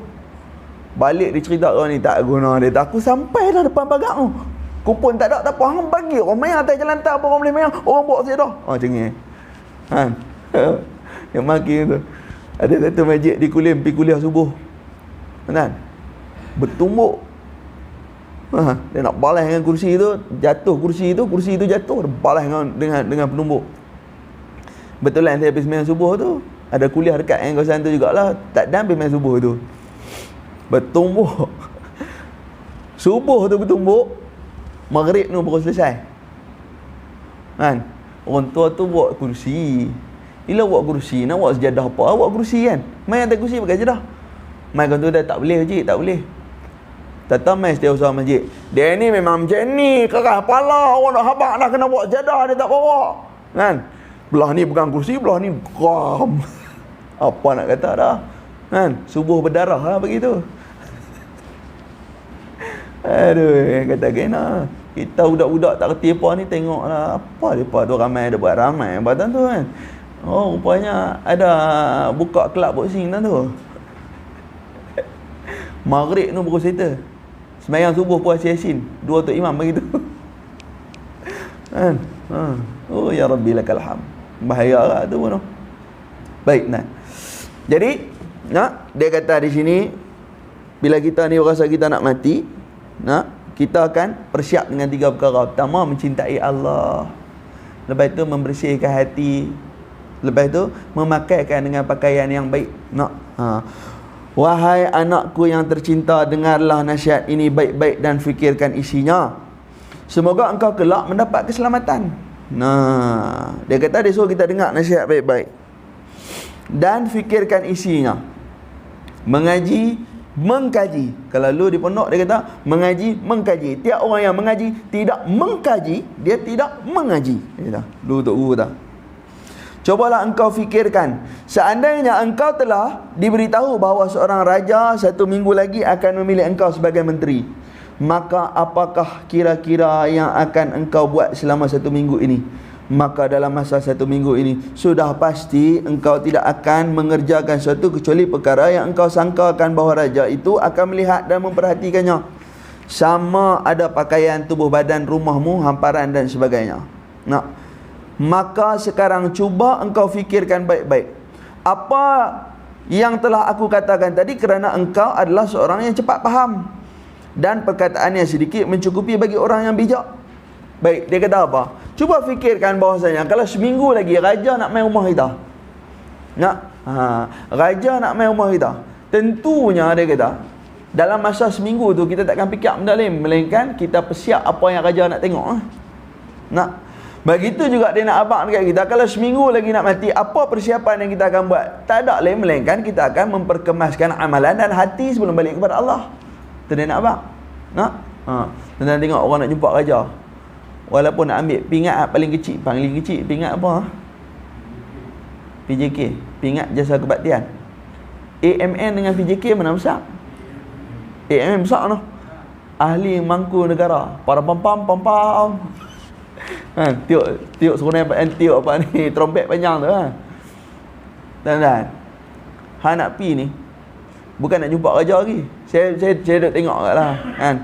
Balik dia cerita orang ni tak guna dia. Aku sampai dah depan pagar tu. Kupon tak ada, tak apa. Hang bagi orang main atas jalan tak apa, orang boleh main. Orang bawa saya dah. Macam ni. Yang maki tu. Ada satu masjid di Kulim, pergi kuliah subuh. Kan? Bertumbuk. Dia nak balas dengan kursi tu, jatuh kursi tu jatuh, dia balas dengan penumbuk. Betulan saya habis sembahyang subuh tu, ada kuliah dekat yang kawasan tu jugalah, tak dan habis sembahyang subuh tu. Bertumbuk. Subuh tu bertumbuk, maghrib tu baru selesai. Kan? Orang tua tu buat kursi. Bila buat kursi, nak buat sejadah apa? Buat kursi kan? Main atas kursi pakai sejadah. Main kan tu dah tak boleh cik, tak boleh. Tata mai setiausaha masjid. Dia ni memang macam ni, kerah kepala, orang nak habaq dah kena buat sejadah, dia tak bawa. Kan? Belah ni pegang kursi, belah ni geram. Apa nak kata dah? Kan? Subuh berdarah lah begitu. Aduh, kata kena. Kita budak-budak tak kerti apa ni, tengoklah apa depa tu ramai ada buat ramai batang tu kan. Oh, rupanya ada buka kelab boxing dah tu. Maghrib tu baru settle. Sembahyang subuh puas Yasin, 2 tok imam begitu. Kan? Oh ya Rabbi lakal hamd. Bahaya lah tu pun. Baik, nah. Jadi, dia kata di sini, bila kita ni rasa kita nak mati, kita akan persiap dengan 3 perkara. Pertama, mencintai Allah. Lepas itu membersihkan hati. Lepas itu memakaikan dengan pakaian yang baik. Wahai anakku yang tercinta, dengarlah nasihat ini baik-baik dan fikirkan isinya. Semoga engkau kelak mendapat keselamatan. Dia kata dia suruh kita dengar nasihat baik-baik dan fikirkan isinya. Mengaji, mengkaji. Kalau lu di pondok dia kata mengaji, mengkaji. Tiap orang yang mengaji tidak mengkaji, dia tidak mengaji. Dia kata, lu tok guru tak? Cobalah engkau fikirkan, seandainya engkau telah diberitahu bahawa seorang raja 1 minggu lagi akan memilih engkau sebagai menteri, maka apakah kira-kira yang akan engkau buat selama 1 minggu ini? Maka dalam masa 1 minggu ini sudah pasti engkau tidak akan mengerjakan sesuatu kecuali perkara yang engkau sangkakan bahawa raja itu akan melihat dan memperhatikannya, sama ada pakaian, tubuh badan, rumahmu, hamparan dan sebagainya. Maka sekarang cuba engkau fikirkan baik-baik apa yang telah aku katakan tadi, kerana engkau adalah seorang yang cepat faham dan perkataannya sedikit mencukupi bagi orang yang bijak. Baik, dia kata apa? Cuba fikirkan bahawasanya kalau seminggu lagi raja nak main rumah kita, raja nak main rumah kita, tentunya dia kata dalam masa seminggu tu kita takkan fikir benda lain melainkan kita persiap apa yang raja nak tengok. Begitu juga dia nak abang dekat kita, kalau seminggu lagi nak mati, apa persiapan yang kita akan buat? Tak ada lain melainkan kita akan memperkemaskan amalan dan hati sebelum balik kepada Allah. Itu dia nak abang. Tentang tengok orang nak jumpa raja, walaupun nak ambil pingat paling kecil pingat apa? PJK, pingat jasa kebaktian. AMN dengan PJK mana besar? AMN besar noh. Ahli mangku negara, para pam-pam. Tiup seronai tiup apa ni, trompet panjang tu dan nak pi ni bukan nak jumpa raja lagi. Saya duk tengok katlah kan.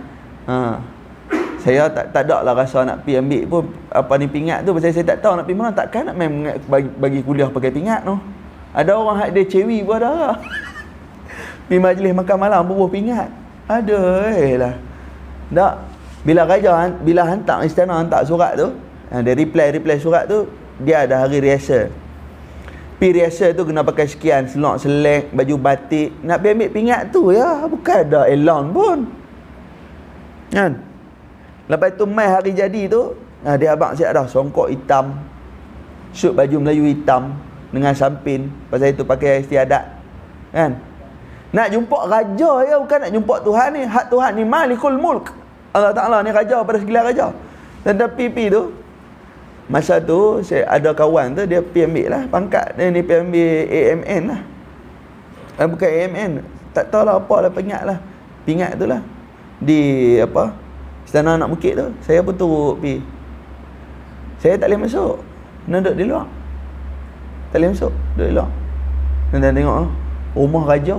Saya tak ada lah rasa nak pi ambil pun apa ni pingat tu, pasal saya tak tahu nak pi mana. Takkan nak main bagi kuliah pakai pingat tu. Ada orang hak dia cewi pun ada. Pi majlis makan malam bubuh pingat. Lah. Tak. Bila raja hantar istana hantar surat tu, dia reply surat tu, dia ada hari rehearsal. Pi rehearsal tu kena pakai sekian, selek, baju batik. Nak pergi ambil pingat tu ya, bukan ada elon pun. Kan? Lepas tu mai hari jadi tu, dia abang siap dah songkok hitam, suit baju Melayu hitam dengan sampin, pasal itu pakai istiadat. Kan? Nak jumpa raja ya, bukan nak jumpa Tuhan ni. Hak Tuhan ni Malikul Mulk. Allah Ta'ala ni raja pada segala raja. Dan pipi tu, masa tu saya ada kawan tu, dia pergi ambil lah pangkat dia ni, pergi ambil AMN lah. Bukan AMN, tak tahulah apa lah, pingat tu lah di apa, Istana Anak Bukit tu. Saya pun turut pergi. Saya tak boleh masuk, kena duduk di luar. Tak boleh masuk, duduk di luar. Dan tengok rumah raja,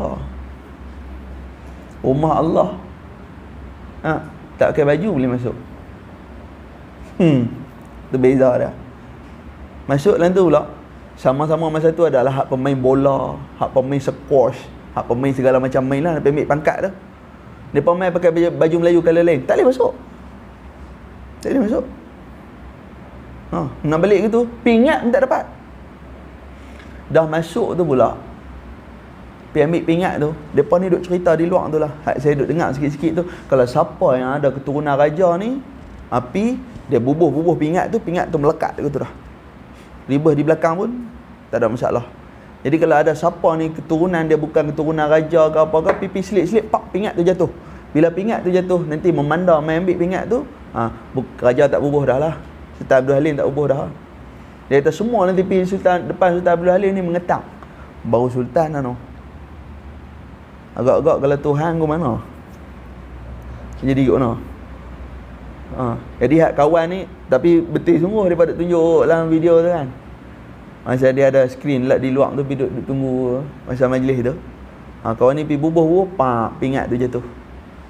rumah Allah, tak pakai baju boleh masuk. Tu beza dah. Masuk dalam tu pula, sama-sama masa tu adalah hak pemain bola, hak pemain squash, hak pemain segala macam main lah, nak ambil pangkat tu. Depa mai pakai baju Melayu colour lain, tak boleh masuk. Tak boleh masuk. Nak balik gitu, pingat pun tak dapat. Dah masuk tu pula, pergi ambil pingat tu, depa ni duk cerita di luar tu lah. Saya duk dengar sikit-sikit tu, kalau siapa yang ada keturunan raja ni, api dia bubuh pingat tu melekat gitu dah. Ribah di belakang pun tak ada masalah. Jadi kalau ada siapa ni keturunan dia bukan keturunan raja ke apa ke, pipi selip-selip, pak, pingat tu jatuh. Bila pingat tu jatuh, nanti memandang mai ambil pingat tu, raja tak bubuh dah lah. Sultan Abdul Halim tak bubuh dah. Dia kata semua nanti pergi depan Sultan Abdul Halim ni mengetang. Baru Sultan anu. Agak-agak kalau Tuhan ke mana? Jadi kat mana? Jadi hak kawan ni, tapi betul sungguh daripada tunjuk dalam video tu kan. Masa dia ada skrin lah di luar tu, duduk tunggu masa majlis tu. Kawan ni pergi bubuh, pak, pingat tu jatuh.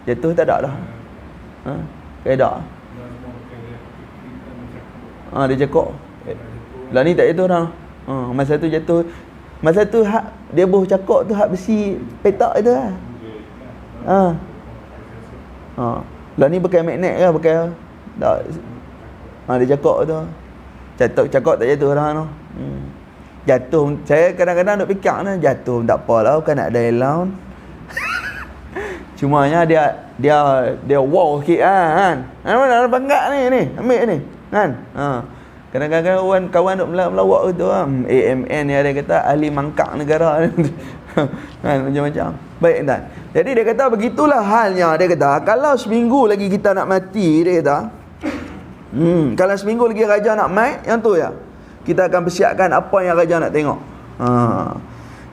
Jatuh tak ada dah. Kedak. Dia cekok. Lah ni tak jatuh dah. Masa tu jatuh. Masa tu hak dia boh cakok tu hak besi petak itu lah. Lah ni pakai magnet ke pakai tak. Dia cakok tu. Cakok tak jatuh dah tu. Jatuh, saya kadang-kadang duk fikir ni jatuh tak apalah, bukan nak ada allowance. Cumanya dia wow sikit kan. Mana ada banggak ni ambil ni kan. Kadang-kadang kawan duk melawak gitu AMN ni ada kata ahli mangkak negara kan, macam-macam. Baik tuan. Jadi dia kata begitulah halnya. Dia kata kalau seminggu lagi kita nak mati, dia kata kalau seminggu lagi raja nak mai, yang tu ya kita akan persiapkan apa yang raja nak tengok.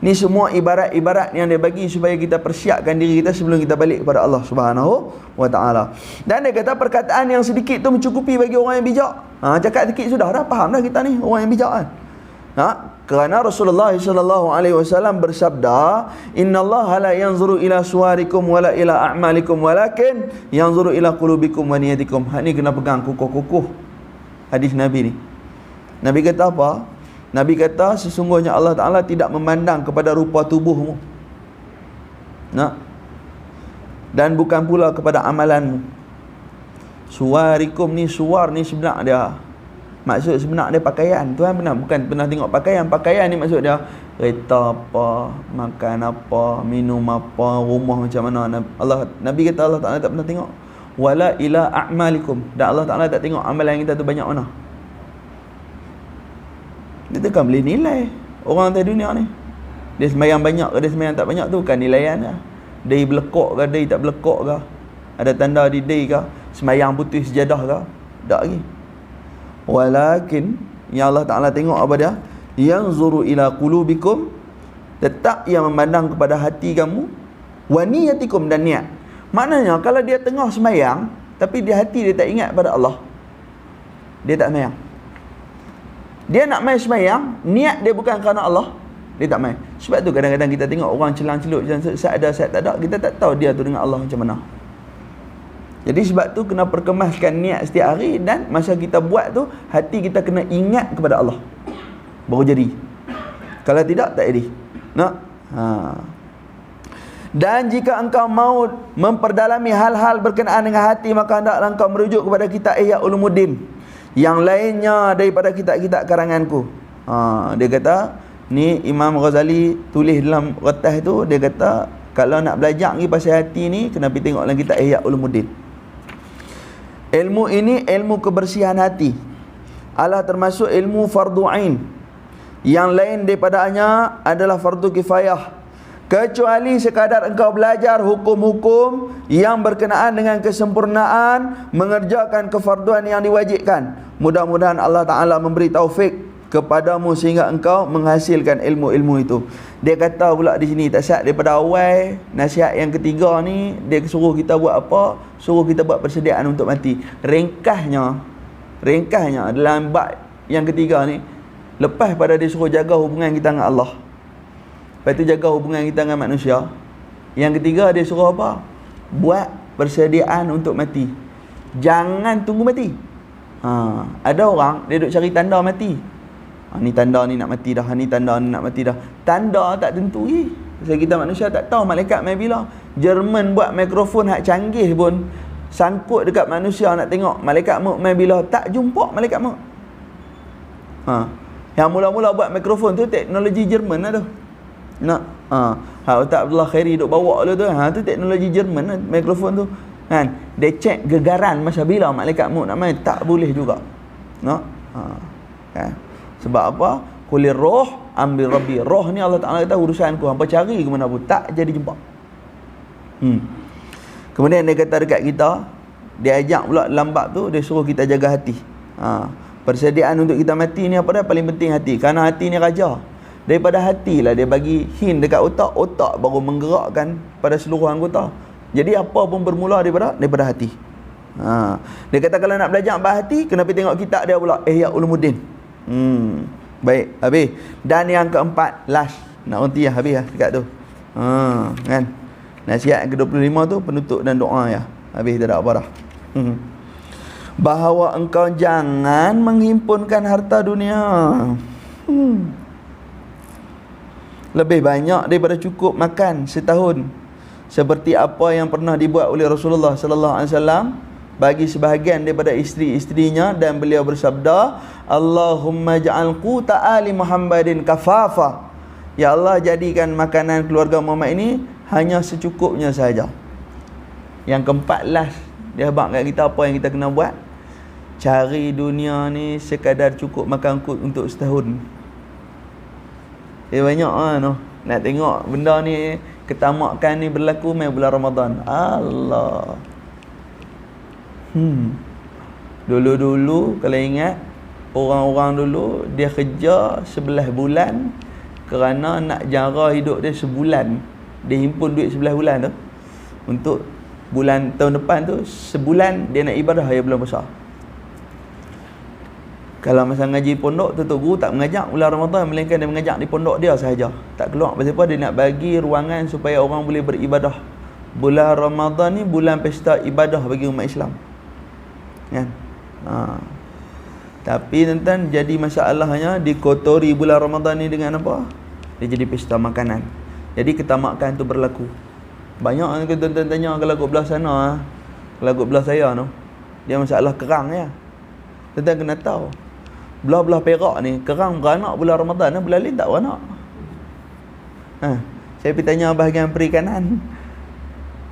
Ni semua ibarat-ibarat yang dia bagi supaya kita persiapkan diri kita sebelum kita balik kepada Allah Subhanahu wa taala. Dan dia kata perkataan yang sedikit tu mencukupi bagi orang yang bijak. Cakap sikit sudah dah faham dah kita ni orang yang bijak kan. Kerana Rasulullah sallallahu alaihi wasallam bersabda, "Innallaha la yanzuru ila suwarikum wala ila a'malikum walakin yanzuru ila qulubikum wa niyatikum." Hak ni kena pegang kukuh-kukuh hadis Nabi ni. Nabi kata apa? Nabi kata sesungguhnya Allah Ta'ala tidak memandang kepada rupa tubuhmu. Dan bukan pula kepada amalanmu. Suwarikum ni, suwar ni sebenar dia. Maksud sebenar dia pakaian. Tuhan bukan pernah tengok pakaian. Pakaian ni maksud dia kereta apa, makan apa, minum apa, rumah macam mana. Nabi kata Allah Ta'ala tak pernah tengok. Wala ila a'malikum. Dan Allah Ta'ala tak tengok amalan kita tu banyak mana. Kita kan boleh nilai orang atas dunia ni. Dia sembahyang banyak ke dia sembahyang tak banyak tu bukan nilaian lah. Dia berlekok ke dia tak berlekok ke, ada tanda di dia ke, sembahyang putih sejadah ke, tak lagi. Walakin yang Allah Ta'ala tengok apa dia? Yanzuru ila qulubikum, tetap yang memandang kepada hati kamu, wa niyatikum, dan niat. Maknanya kalau dia tengah sembahyang tapi di hati dia tak ingat pada Allah, dia tak sembahyang. Dia nak main sembahyang, niat dia bukan kerana Allah, dia tak main. Sebab tu kadang-kadang kita tengok orang celang-celut, saat ada, saat tak ada, kita tak tahu dia tu dengan Allah macam mana. Jadi sebab tu kena perkemaskan niat setiap hari, dan masa kita buat tu, hati kita kena ingat kepada Allah, baru jadi. Kalau tidak, tak jadi. Dan jika engkau mau memperdalami hal-hal berkenaan dengan hati, maka hendaklah engkau merujuk kepada kitab Ihya Ulumuddin, yang lainnya daripada kitab-kitab karanganku. Dia kata ni Imam Ghazali tulis dalam Ratah tu, dia kata kalau nak belajar lagi pasal hati ni, kena pergi tengok dalam kitab Ihya Ulumuddin. Ilmu ini ilmu kebersihan hati, adalah termasuk ilmu fardu ain. Yang lain daripadanya adalah fardu kifayah, kecuali sekadar engkau belajar hukum-hukum yang berkenaan dengan kesempurnaan mengerjakan kefarduan yang diwajibkan. Mudah-mudahan Allah Ta'ala memberi taufik kepadamu sehingga engkau menghasilkan ilmu-ilmu itu. Dia kata pula di sini, tak syak daripada awal nasihat yang ketiga ni, dia suruh kita buat apa? Suruh kita buat persediaan untuk mati. Ringkasnya dalam bab yang ketiga ni, lepas pada dia suruh jaga hubungan kita dengan Allah, lepas tu jaga hubungan kita dengan manusia, yang ketiga dia suruh apa? Buat persediaan untuk mati. Jangan tunggu mati. Ada orang dia duk cari tanda mati. Ni tanda ni nak mati dah, ni tanda ni nak mati dah. Tanda tak tentu lagi. Sebab kita manusia tak tahu malaikat mai bila. Jerman buat mikrofon hak canggih pun sangkut dekat manusia nak tengok malaikat maut mai bila, tak jumpa malaikat maut. Yang mula-mula buat mikrofon tu teknologi Jerman lah tu. Ustaz Abdullah Khairi duk bawa tu tu teknologi Jerman lah, mikrofon tu kan. Dia cek gegaran masa bila malaikat maut nak mai, tak boleh juga. Kan? Sebab apa? Kulir roh ambil rabbi. Roh ni Allah Ta'ala kata urusanku, hampa cari ke mana pun tak jadi jumpa. Kemudian dia kata dekat kita, dia ajak pula dalam bab tu, dia suruh kita jaga hati. Persediaan untuk kita mati ni apa dah? Paling penting hati. Kerana hati ni raja. Daripada hati lah dia bagi hint dekat otak, otak baru menggerakkan pada seluruh anggota. Jadi apa pun bermula daripada hati. Dia kata kalau nak belajar bab hati, kena pergi tengok kitab dia pula, Ihya Ulumuddin. Baik, habis. Dan yang keempat, last, nak untiyah habis lah dekat tu. Kan? Nasihat yang ke-25 tu penutup dan doa ya. Habis tak ada apa dah. Bahawa engkau jangan menghimpunkan harta dunia lebih banyak daripada cukup makan setahun, seperti apa yang pernah dibuat oleh Rasulullah sallallahu alaihi wasallam bagi sebahagian daripada isteri-isterinya, dan beliau bersabda, Allahumma ja'al quta ali Muhammadin kafafa. Ya Allah, jadikan makanan keluarga Muhammad ini hanya secukupnya saja. Yang keempat last, dia abang kat kita apa yang kita kena buat. Cari dunia ni sekadar cukup makan untuk setahun. Banyak nak tengok benda ni, ketamakan ni berlaku main bulan Ramadan. Allah. Dulu-dulu kalau ingat, orang-orang dulu dia kerja 11 bulan kerana nak jara hidup dia sebulan. Dia himpun duit 11 bulan tu untuk bulan tahun depan tu, sebulan dia nak ibadah ya bulan puasa. Kalau masa ngaji pondok, tutup guru tak mengajak bulan Ramadan, melainkan dia mengajak di pondok dia sahaja. Tak keluar. Pasal apa? Dia nak bagi ruangan supaya orang boleh beribadah. Bulan Ramadan ni bulan pesta ibadah bagi umat Islam. Kan? Tapi tuan-tuan, jadi masalahnya dikotori bulan Ramadan ni dengan apa? Dia jadi pesta makanan. Jadi ketamakan tu berlaku. Banyak yang tuan-tuan tanya kalau kat belah sana, kalau kat belah saya tu, dia masalah kerang ya. Tuan-tuan kena tahu, belah-belah Perak ni kerang beranak bulan Ramadan, bulan lain tak beranak. Saya pergi tanya bahagian perikanan,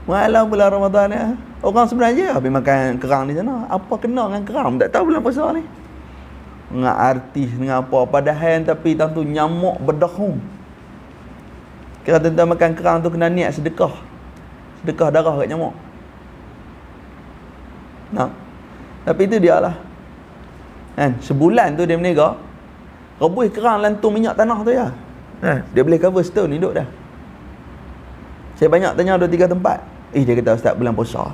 malam bulan Ramadan ni orang sebenarnya habis makan kerang di sana. Apa kena dengan kerang? Tak tahu bulan puasa ni. Dengan artis dengan apa padahal, tapi tentu nyamuk berdahung. Kira tuan-tuan makan kerang tu kena niat sedekah. Sedekah darah kat nyamuk. Tapi itu dia lah. Kan? Sebulan tu dia meniaga, rebus kerang lantung minyak tanah tu ya. Dia boleh cover setahun hidup dah. Saya banyak tanya 2-3 tempat. Dia kata ustaz bulan puasa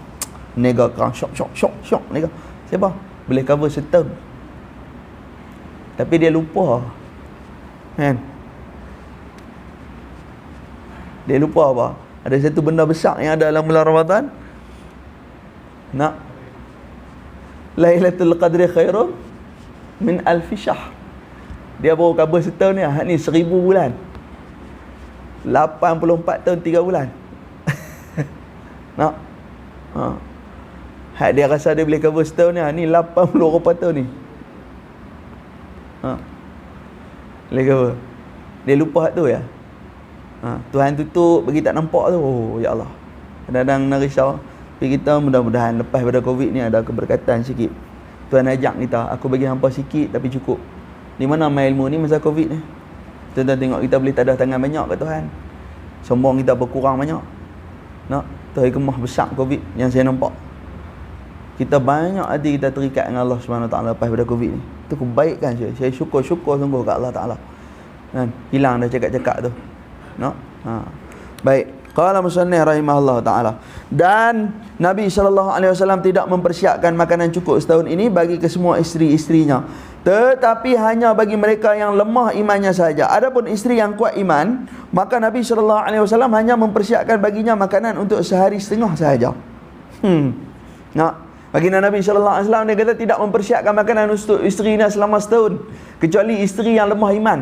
meniaga kerang syok meniaga. Siapa? Boleh cover setahun. Tapi dia lupa. Kan? Dia lupa apa? Ada satu benda besar yang ada dalam bulan Ramadan. Lailatul Qadri khairun min alfi syahr. Dia baru cover setahun ni. Ni 1000 bulan. 84 tahun 3 bulan. Hak dia rasa dia boleh cover setahun ni 80 berapa tahun ni. Boleh cover. Dia lupa hak tu ya. Tuhan tutup bagi tak nampak tu. Ya Allah. Kadang-kadang nak risau. Tapi kita mudah-mudahan lepas pada Covid ni ada keberkatan sikit. Tuhan ajak kita, aku bagi hampa sikit tapi cukup. Di mana main ilmu ni masa Covid ni? Tuan-tuan tengok kita boleh tadah tangan banyak kat Tuhan. Sombong kita berkurang banyak. Tu hikmah besar Covid yang saya nampak. Kita banyak hati kita terikat dengan Allah SWT lepas pada Covid ni. Itu kebaikan saya. Saya syukur sungguh kat Allah Ta'ala. Kan? Hilang dah cakap-cakap tu. Baik. Qala musannif rahimahullah ta'ala. Dan Nabi SAW tidak mempersiapkan makanan cukup setahun ini bagi kesemua isteri-isterinya, tetapi hanya bagi mereka yang lemah imannya saja. Adapun isteri yang kuat iman, maka Nabi SAW hanya mempersiapkan baginya makanan untuk sehari setengah sahaja. Baginda Nabi SAW dia kata tidak mempersiapkan makanan untuk isterinya selama setahun, kecuali isteri yang lemah iman.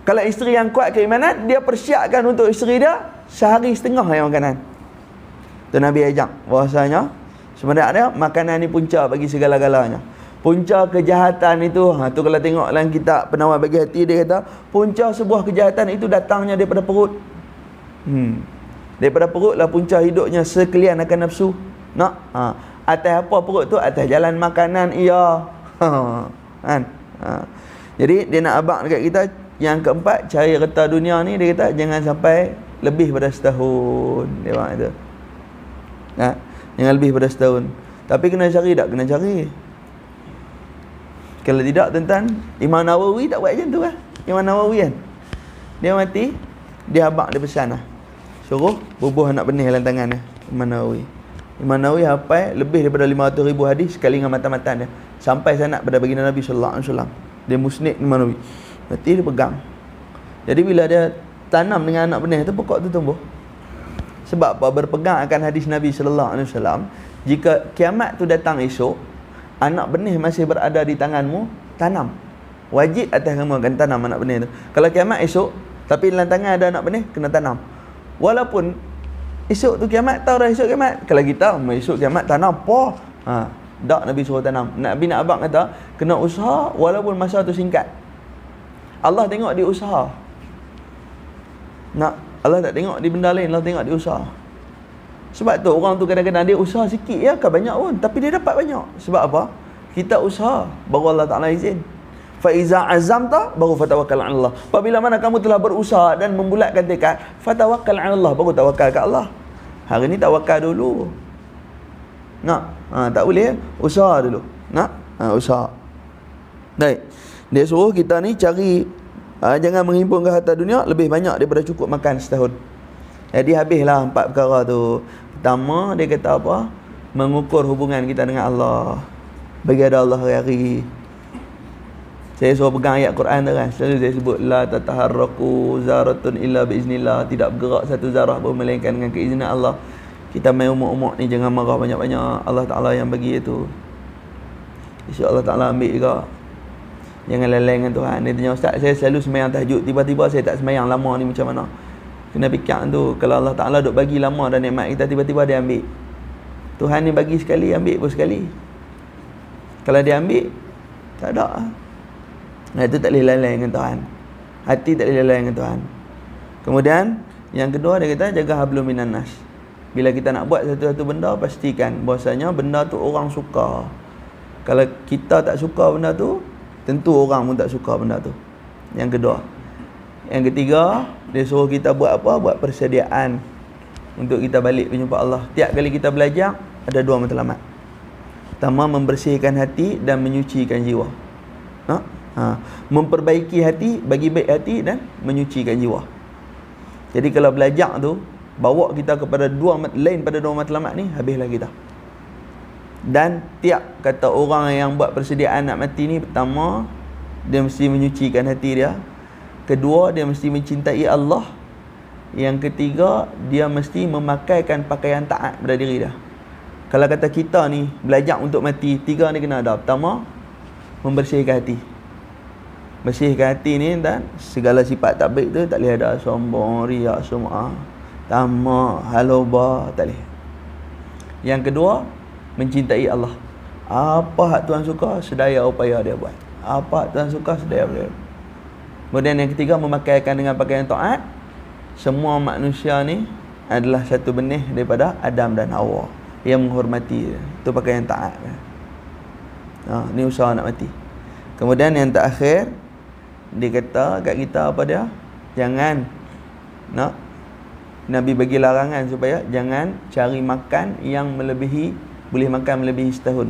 Kalau isteri yang kuat keimanan, dia persiapkan untuk isteri dia sehari setengah yang makanan. Tu Nabi ajak bahasanya sebenarnya makanan ni punca bagi segala-galanya. Punca kejahatan itu, tu kalau tengok dalam kitab Penawar Bagi Hati, dia kata punca sebuah kejahatan itu datangnya daripada perut. Daripada perut lah punca hidupnya, sekalian akan nafsu. Atas apa perut tu? Atas jalan makanan ia. Kan? Jadi dia nak abang dekat kita. Yang keempat, cari reta dunia ni, dia kata jangan sampai lebih pada setahun. Dia buat itu. Jangan lebih pada setahun. Tapi kena cari tak? Kena cari. Kalau tidak, tuan-tuan, Imam Nawawi tak buat macam tu lah. Imam Nawawi kan, dia mati, dia abang dia pesan lah, suruh bubuh anak benih dalam tangan dia. Imam Nawawi hafal lebih daripada 500,000 hadis sekali dengan mata-mata dia, sampai sanad pada baginda Nabi sallallahu alaihi wasallam. Dia musnid Imam Nawawi. Mati dia pegang. Jadi bila dia tanam dengan anak benih tu, pokok tu tumbuh. Sebab apa? Berpegang akan hadis Nabi sallallahu alaihi wasallam, jika kiamat tu datang esok, anak benih masih berada di tanganmu, tanam. Wajib atas kamu akan tanam anak benih tu. Kalau kiamat esok, tapi dalam tangan ada anak benih, kena tanam. Walaupun esok tu kiamat, tahu dah esok kiamat. Kalau kita esok kiamat tanam apa? Tak, Nabi suruh tanam. Nabi nak abang kata, kena usaha walaupun masa tu singkat. Allah tengok di usaha. Allah tak tengok di benda lain, Allah tengok di usaha. Sebab tu orang tu kadang-kadang dia usaha sikit ya, kan banyak pun, tapi dia dapat banyak. Sebab apa? Kita usaha, baru Allah Ta'ala izin. Fa iza azamta, baru fatawakkal 'ala Allah. Apabila mana kamu telah berusaha dan membulatkan tekad, fatawakkal 'ala Allah, baru tawakal ke Allah. Hari ni tawakal dulu. Tak boleh, usaha dulu. Usaha. Baik. Dia suruh kita ni cari, jangan menghimpunkan harta dunia lebih banyak daripada cukup makan setahun. Jadi habislah 4 perkara tu. Pertama, dia kata apa? Mengukur hubungan kita dengan Allah. Bagi ada Allah hari-hari. Saya suruh pegang ayat Quran tu kan. Selalu saya sebut, la tataharraku zaratun illa biiznillah. Tidak bergerak satu zarah pun melainkan dengan keizinan Allah. Kita main umur-umur ni jangan marah banyak-banyak. Allah Ta'ala yang bagi itu. Esok Allah Ta'ala ambil juga. Jangan lalai dengan Tuhan. Dia tanya, Ustaz, saya selalu semayang tahajud, tiba-tiba saya tak semayang lama ni, macam mana? Kena fikir tu. Kalau Allah Ta'ala duk bagi lama dan nikmat kita, tiba-tiba dia ambil. Tuhan ni bagi sekali, ambil pun sekali. Kalau dia ambil, tak ada. Itu tak boleh lalai dengan Tuhan. Hati tak boleh lalai dengan Tuhan. Kemudian yang kedua, dia kata jaga hablum minan nas. Bila kita nak buat satu-satu benda, pastikan bahasanya benda tu orang suka. Kalau kita tak suka benda tu, tentu orang pun tak suka benda tu. Yang kedua. Yang ketiga, dia suruh kita buat apa? Buat persediaan untuk kita balik berjumpa Allah. Tiap kali kita belajar, ada 2 matlamat. Pertama, membersihkan hati dan menyucikan jiwa. Memperbaiki hati, bagi baik hati dan menyucikan jiwa. Jadi kalau belajar tu bawa kita kepada lain pada 2 matlamat ni, habislah kita. Dan tiap kata orang yang buat persediaan nak mati ni, pertama, dia mesti menyucikan hati dia. Kedua, dia mesti mencintai Allah. Yang ketiga, dia mesti memakaikan pakaian taat pada diri dia. Kalau kata kita ni belajar untuk mati, 3 ni kena ada. Pertama, membersihkan hati. Bersihkan hati ni, dan segala sifat tak baik tu tak boleh ada. Sombong, riak, sum'ah, tamak, halobah, tak boleh. Yang kedua, mencintai Allah. Apa hak Tuhan suka, sedaya upaya dia buat. Apa hak Tuhan suka, sedaya upaya. Kemudian yang ketiga, memakaikan dengan pakaian taat. Semua manusia ni adalah satu benih daripada Adam dan Hawa yang menghormati dia. Itu pakaian taat. Ni usaha nak mati. Kemudian yang terakhir, dia kata kat kita apa dia? Jangan Nabi bagi larangan supaya jangan cari makan yang boleh makan melebihi setahun.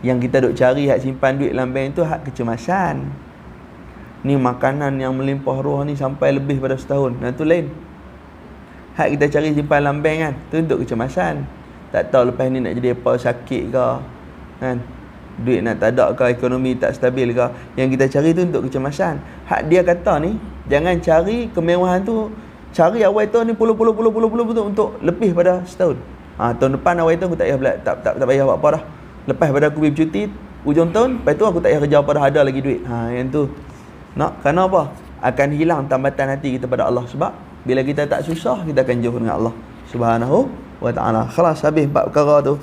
Yang kita duk cari hak simpan duit dalam bank tu hak kecemasan. Ni makanan yang melimpah ruah ni sampai lebih pada setahun. Itu lain. Hak kita cari simpan dalam bank kan, tu untuk kecemasan. Tak tahu lepas ni nak jadi apa, sakit ke kan, duit nak tak ada ke, ekonomi tak stabil ke. Yang kita cari tu untuk kecemasan. Hak dia kata ni, jangan cari kemewahan tu. Cari awal tahun ni puluh untuk lebih pada setahun. Tahun depan awal tahun aku tak payah tak payah buat apa dah. Lepas pada aku pergi bercuti hujung tahun, lepas tu aku tak payah kerja apa dah, ada lagi duit. Yang tu. Kerana apa? Akan hilang tambatan hati kita pada Allah. Sebab Bila kita tak susah, kita akan jauh dengan Allah Subhanahu wa ta'ala. Khalas, habis bab perkara tu.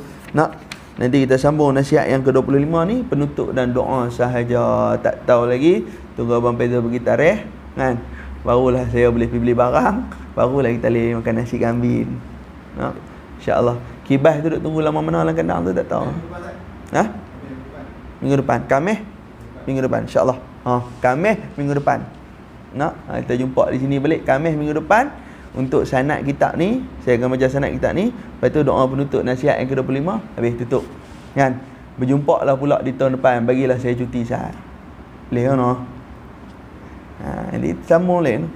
Nanti kita sambung nasihat yang ke-25 ni, penutup dan doa sahaja. Tak tahu lagi, tunggu Abang Pedro pergi tarikh kan. Barulah saya boleh pergi beli barang, barulah kita boleh makan nasi kambing. InsyaAllah. Kibas tu duk tunggu lama mana dalam kandang tu tak tahu. Minggu depan. Khamis minggu depan insya-Allah. Khamis minggu depan. Kita jumpa di sini balik Khamis minggu depan untuk sanad kitab ni. Saya akan baca sanad kitab ni, lepas tu doa penutup nasihat yang ke-25, habis tutup. Kan? Berjumpa lah pula di tahun depan, bagilah saya cuti sahad. Boleh kan? Jadi sambung lain.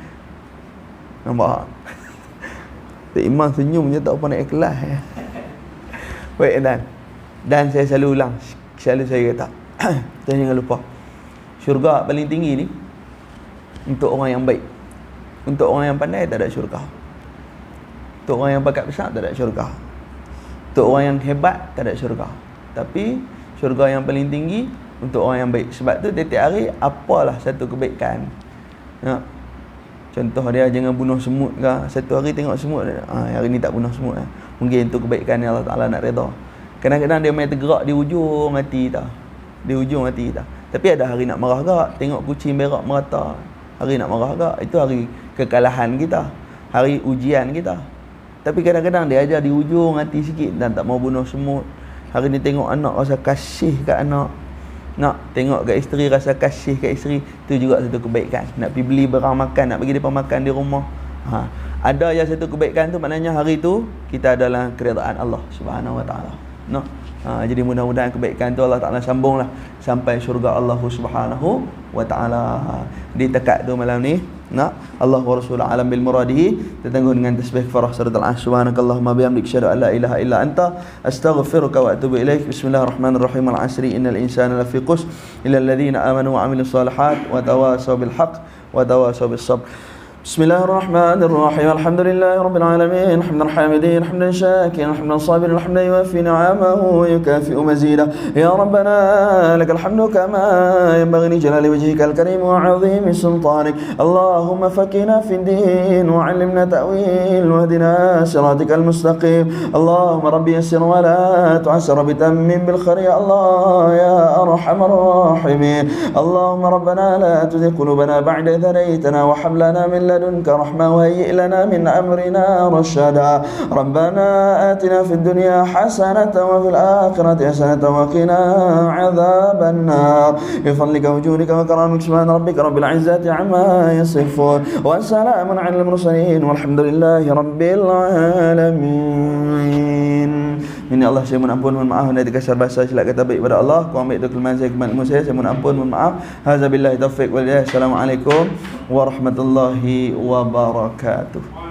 Nampak? Tok Imam senyum je, tak apa nak ikhlas. Baik, dan saya selalu ulang, selalu saya kata, jangan lupa, syurga paling tinggi ni untuk orang yang baik. Untuk orang yang pandai tak ada syurga. Untuk orang yang bakat besar tak ada syurga. Untuk orang yang hebat tak ada syurga. Tapi syurga yang paling tinggi untuk orang yang baik. Sebab tu tiap-tiap hari apalah satu kebaikan. Contoh dia, jangan bunuh semut ke. Satu hari tengok semut, hari ni tak bunuh semut. Mungkin itu kebaikan yang Allah Ta'ala nak redha. Kadang-kadang dia main tergerak di ujung hati kita. Di ujung hati kita. Tapi ada hari nak marah gak, tengok kucing berak merata. Hari nak marah gak, itu hari kekalahan kita, hari ujian kita. Tapi kadang-kadang dia ajar di ujung hati sikit dan tak mau bunuh semut. Hari ni tengok anak rasa kasih kat anak, tengok kat isteri rasa kasih kat isteri, itu juga satu kebaikan. Nak pergi beli barang makan, nak bagi depa makan di rumah. Ada yang satu kebaikan tu, maknanya hari tu kita adalah keredaan Allah Subhanahu wa ta'ala. Jadi mudah-mudahan kebaikan tu Allah Ta'ala sambunglah sampai syurga Allah Subhanahu wa ta'ala. Di tekad tu malam ni, Allah wa Rasulullah alam bil muradihi. Kita tangguh dengan tasbih farah surat al-Asr. Subhanakallahumma bihamdika asyhadu an la ilaha illa anta astaghfiruka wa atubu ilaik. Bismillahirrahmanirrahim. Al-'asri innal insana lafi khusr illa alladhina amanu wa 'amilus solihat wa tawasaw bil haqq wa tawasaw bis sabr. بسم الله الرحمن الرحيم الحمد لله رب العالمين حمدا حامدين حمدا شاكرا حمدا صابرا حمدا يوفي نعمه ويكافئ مزيدا يا ربنا لك الحمد كما ينبغي لجلال وجهك الكريم وعظيم سلطانك اللهم فقنا في الدين وعلمنا تأويل واهدنا صراطك المستقيم اللهم ربي يسر ولا تعسر بتمم بالخير يا الله يا أرحم الراحمين اللهم ربنا لا تزغ قلوبنا بعد إذ هديتنا وهب لنا من لدنك رحمة وهيئ لنا من أمرنا رشدا ربنا آتنا في الدنيا حسنة وفي الآخرة حسنة وقنا عذاب النار بفضلك وجودك وكرامك سبحان ربك رب العزة عما يصفون وسلام على المرسلين والحمد لله رب العالمين. Ini Allah, saya mohon ampun, mohon maaf dari kasar bahasa silap kata baik pada Allah. Ku ambil kelemahan saya, kelemahan ilmu saya mohon ampun, mohon maaf. Haza billahi taufiq wal hidayah. Assalamualaikum warahmatullahi wabarakatuh.